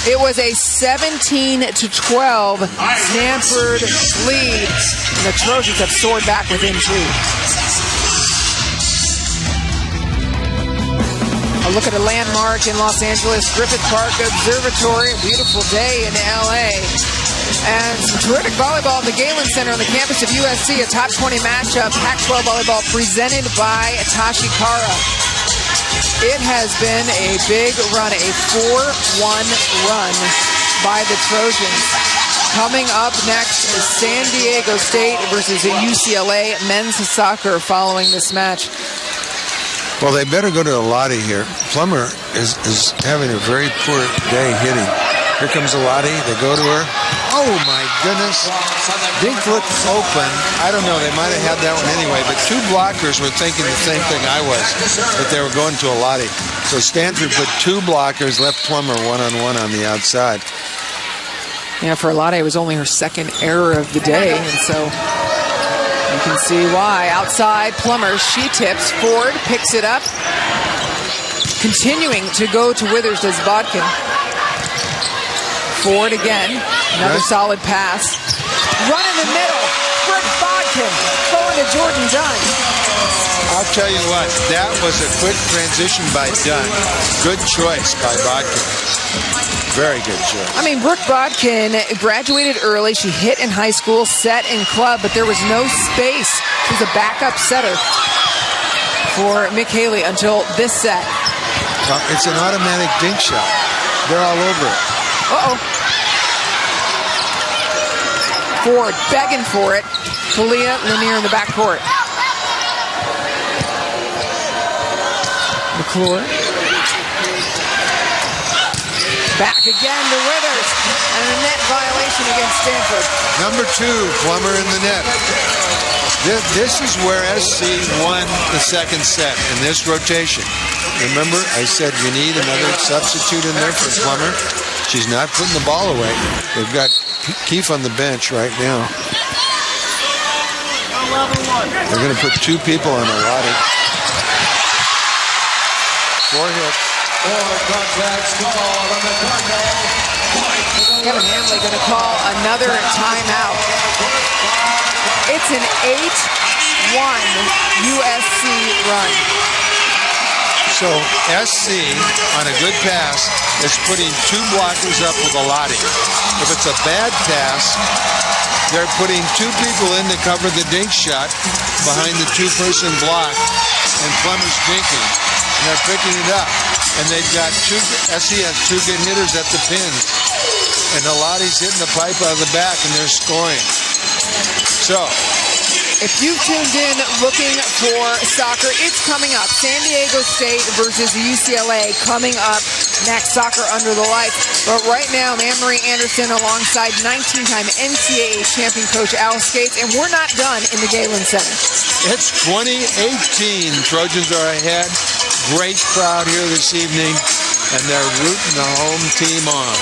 It was a 17-12 Stanford lead. And the Trojans have soared back within 2. A look at a landmark in Los Angeles, Griffith Park Observatory. A beautiful day in LA. And some terrific volleyball at the Galen Center on the campus of USC. A top 20 matchup, Pac-12 volleyball presented by Tashikara. It has been a big run, a 4-1 run by the Trojans. Coming up next is San Diego State versus UCLA men's soccer following this match. Well, they better go to Alati here. Plummer is having a very poor day hitting. Here comes Alati. They go to her. Oh, my goodness. Dink looked open. I don't know. They might have had that one anyway. But 2 blockers were thinking the same thing I was, that they were going to Alati. So Stanford put 2 blockers, left Plummer one-on-one on the outside. Yeah, for Alati, it was only her second error of the day. And so you can see why. Outside, Plummer, she tips. Ford picks it up. continuing to go to Withers does Bodkin. Ford again. Another solid pass. Run in the middle. Brooke Bodkin going to Jordan Dunn. I'll tell you what, that was a quick transition by Dunn. Good choice by Bodkin. Very good choice. I mean, Brooke Bodkin graduated early. She hit in high school, set in club, but there was no space. She was a backup setter for Mick Haley until this set. It's an automatic dink shot. They're all over it. Uh-oh. Ford begging for it. Kalia Lanier in the backcourt. McClure. Back again to Withers. And a net violation against Stanford. Number 2, Plummer in the net. This is where SC won the second set in this rotation. Remember, I said you need another substitute in there for Plummer. She's not putting the ball away. They've got Keefe on the bench right now. They're going to put 2 people on a lot of 4 hits. Kevin Hamley going to call another timeout. It's an 8-1 USC run. So SC on a good pass is putting 2 blockers up with Alati. If it's a bad pass, they're putting 2 people in to cover the dink shot behind the 2-person block, and Plummer's dinking. And they're picking it up. And they've got SC has 2 good hitters at the pins. And Alati's hitting the pipe out of the back, and they're scoring. So, if you've tuned in looking for soccer, it's coming up. San Diego State versus UCLA coming up next. Soccer under the lights. But right now, Anne-Marie Anderson alongside 19-time NCAA champion coach Al Skates, and we're not done in the Galen Center. It's 2018. Trojans are ahead. Great crowd here this evening, and they're rooting the home team on.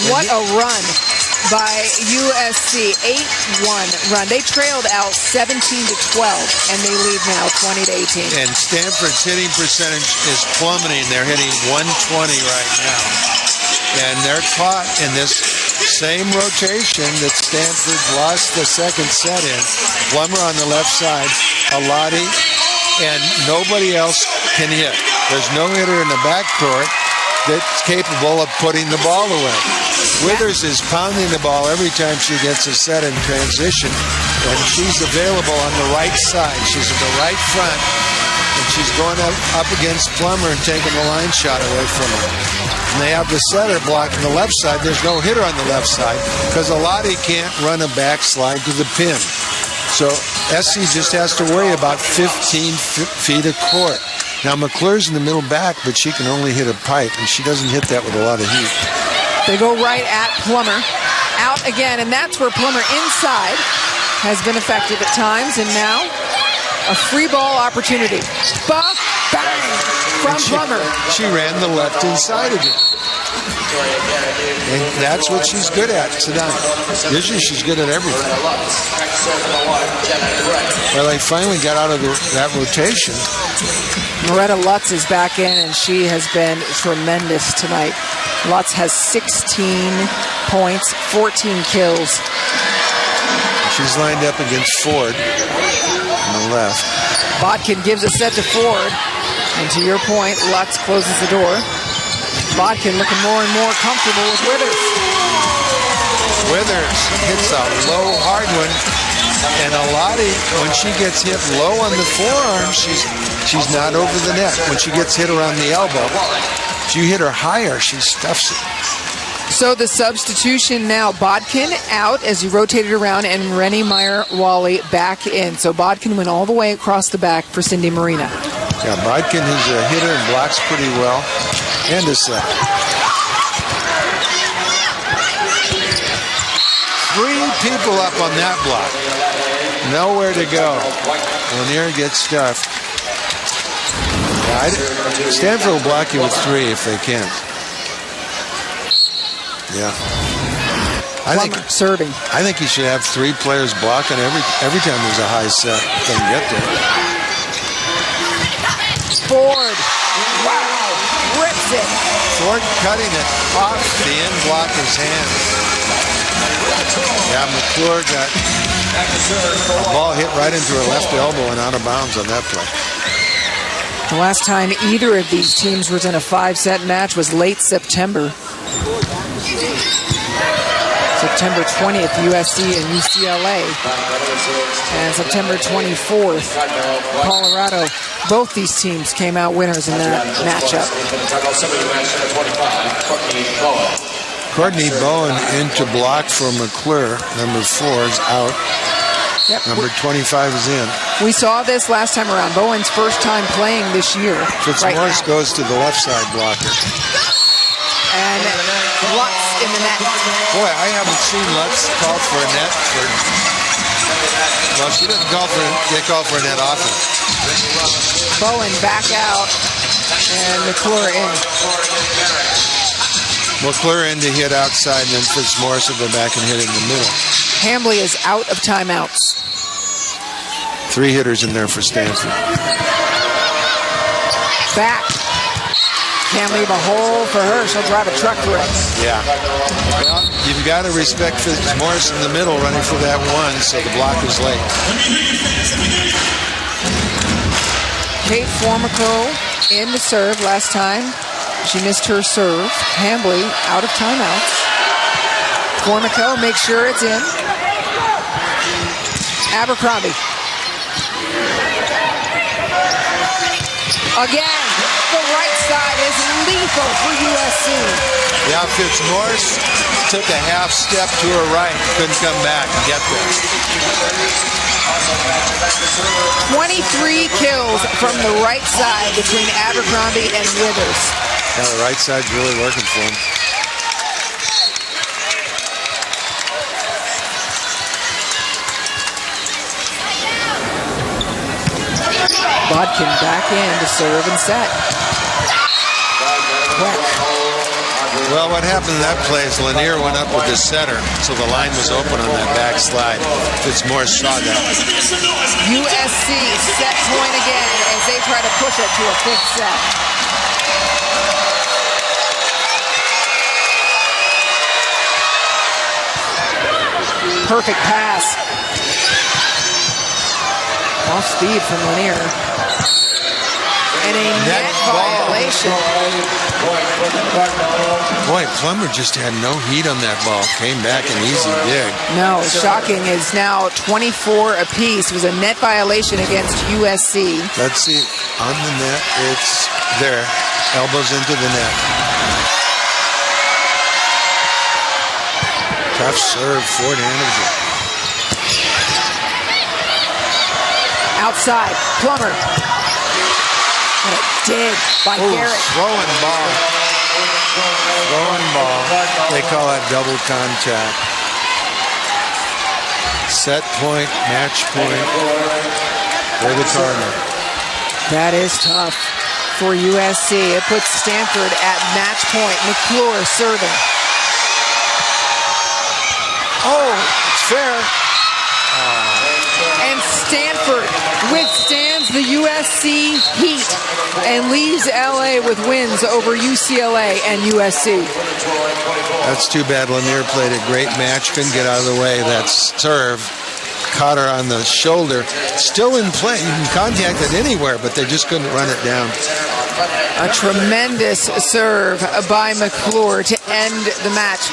What a run by USC. 8-1 run. They trailed out 17-12, and they lead now 20-18. And Stanford's hitting percentage is plummeting. They're hitting 120 right now. And they're caught in this same rotation that Stanford lost the second set in. Plummer on the left side, Alati, and nobody else can hit. There's no hitter in the backcourt that's capable of putting the ball away. Withers is pounding the ball every time she gets a set in transition, and she's available on the right side. She's at the right front, and she's going up against Plummer and taking the line shot away from her. And they have the setter blocking the left side. There's no hitter on the left side because Alati can't run a backslide to the pin. So SC just has to worry about 15 feet of court. Now, McClure's in the middle back, but she can only hit a pipe, and she doesn't hit that with a lot of heat. They go right at Plummer. Out again, and that's where Plummer inside has been effective at times, and now a free ball opportunity. Bang! From Plummer. She ran the left inside again. And that's what she's good at tonight. Usually she's good at everything. Well, they finally got out of that rotation. Loretta Lutz is back in, and she has been tremendous tonight. Lutz has 16 points, 14 kills. She's lined up against Ford on the left. Bodkin gives a set to Ford. And to your point, Lutz closes the door. Bodkin looking more and more comfortable with Withers. Withers hits a low, hard one. And Alati, when she gets hit low on the forearm, she's not over the net. When she gets hit around the elbow, if you hit her higher, she stuffs it. So the substitution now, Bodkin out as he rotated around, and Rennie Meyer-Wally back in. So Bodkin went all the way across the back for Cindy Marina. Yeah, Bodkin is a hitter and blocks pretty well. And a set. 3 people up on that block. Nowhere to go. Lanier gets stuffed. Yeah, Stanford will block you with 3 if they can. Yeah. I think you should have 3 players blocking every time there's a high set. If they can get there. Ford Wow. Rips it. Ford cutting it off the end blocker's hand. Yeah, McClure got a ball hit right into her left elbow and out of bounds on that play. The last time either of these teams was in a 5-set match was late September. September 20th, USC and UCLA. And September 24th, Colorado. Both these teams came out winners in that matchup. Courtney Bowen into block for McClure. Number 4 is out. Yep. Number 25 is in. We saw this last time around. Bowen's first time playing this year. Fitzmaurice goes to the left side blocker. And Lutz in the net. Boy, I haven't seen Lutz call for a net. Well, she doesn't get called for a net often. Bowen back out and McClure in. McClure in to hit outside, and then Fitzmaurice will go back and hit in the middle. Hambly is out of timeouts. 3 hitters in there for Stanford. Back. Can't leave a hole for her. She'll drive a truck for it. Yeah. Well, you've got to respect Fitzmaurice in the middle running for that one, so the block is late. Kate Formico in the serve last time. She missed her serve. Hambly out of timeouts. Formico, make sure it's in. Abercrombie. Again, the right side is lethal for USC. Yeah, Fitzmaurice took a half step to her right, couldn't come back and get there. 23 kills from the right side between Abercrombie and Withers. Yeah, the right side's really working for him. Bodkin back in to serve and set. Quick. Well, what happened in that play is Lanier went up with the setter, so the line was open on that backslide. Fitzmaurice saw that. USC set point again as they try to push it to a 5th set. Perfect pass. Off speed from Lanier. And a net violation. Boy, Plummer just had no heat on that ball. Came back an easy dig. No, shocking is now 24 apiece. It was a net violation against USC. Let's see. On the net, it's there. Elbows into the net. Tough serve, Ford handles it. Outside, Plummer. What a dig by Garrett. Throwing ball. Throwing ball. They call that double contact. Set point, match point. They're the Cardinal. That is tough for USC. It puts Stanford at match point. McClure serving. Oh, it's fair. And Stanford withstands the USC heat and leaves LA with wins over UCLA and USC. That's too bad. Lanier played a great match. Couldn't get out of the way. That serve caught her on the shoulder. Still in play. You can contact it anywhere, but they just couldn't run it down. A tremendous serve by McClure to end the match.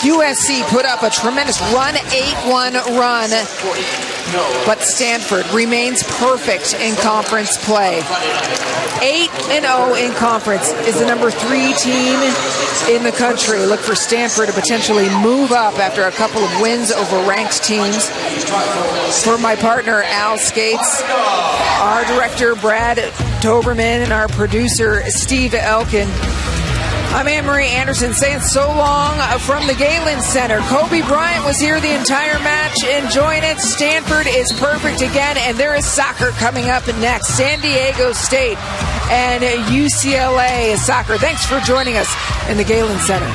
USC put up a tremendous 8-1 run, but Stanford remains perfect in conference play. 8-0 in conference is the number 3 team in the country. Look for Stanford to potentially move up after a couple of wins over ranked teams. For my partner, Al Skates, our director, Brad Toberman, and our producer, Steve Elkin, I'm Anne-Marie Anderson saying so long from the Galen Center. Kobe Bryant was here the entire match enjoying it. Stanford is perfect again, and there is soccer coming up next. San Diego State and UCLA soccer. Thanks for joining us in the Galen Center.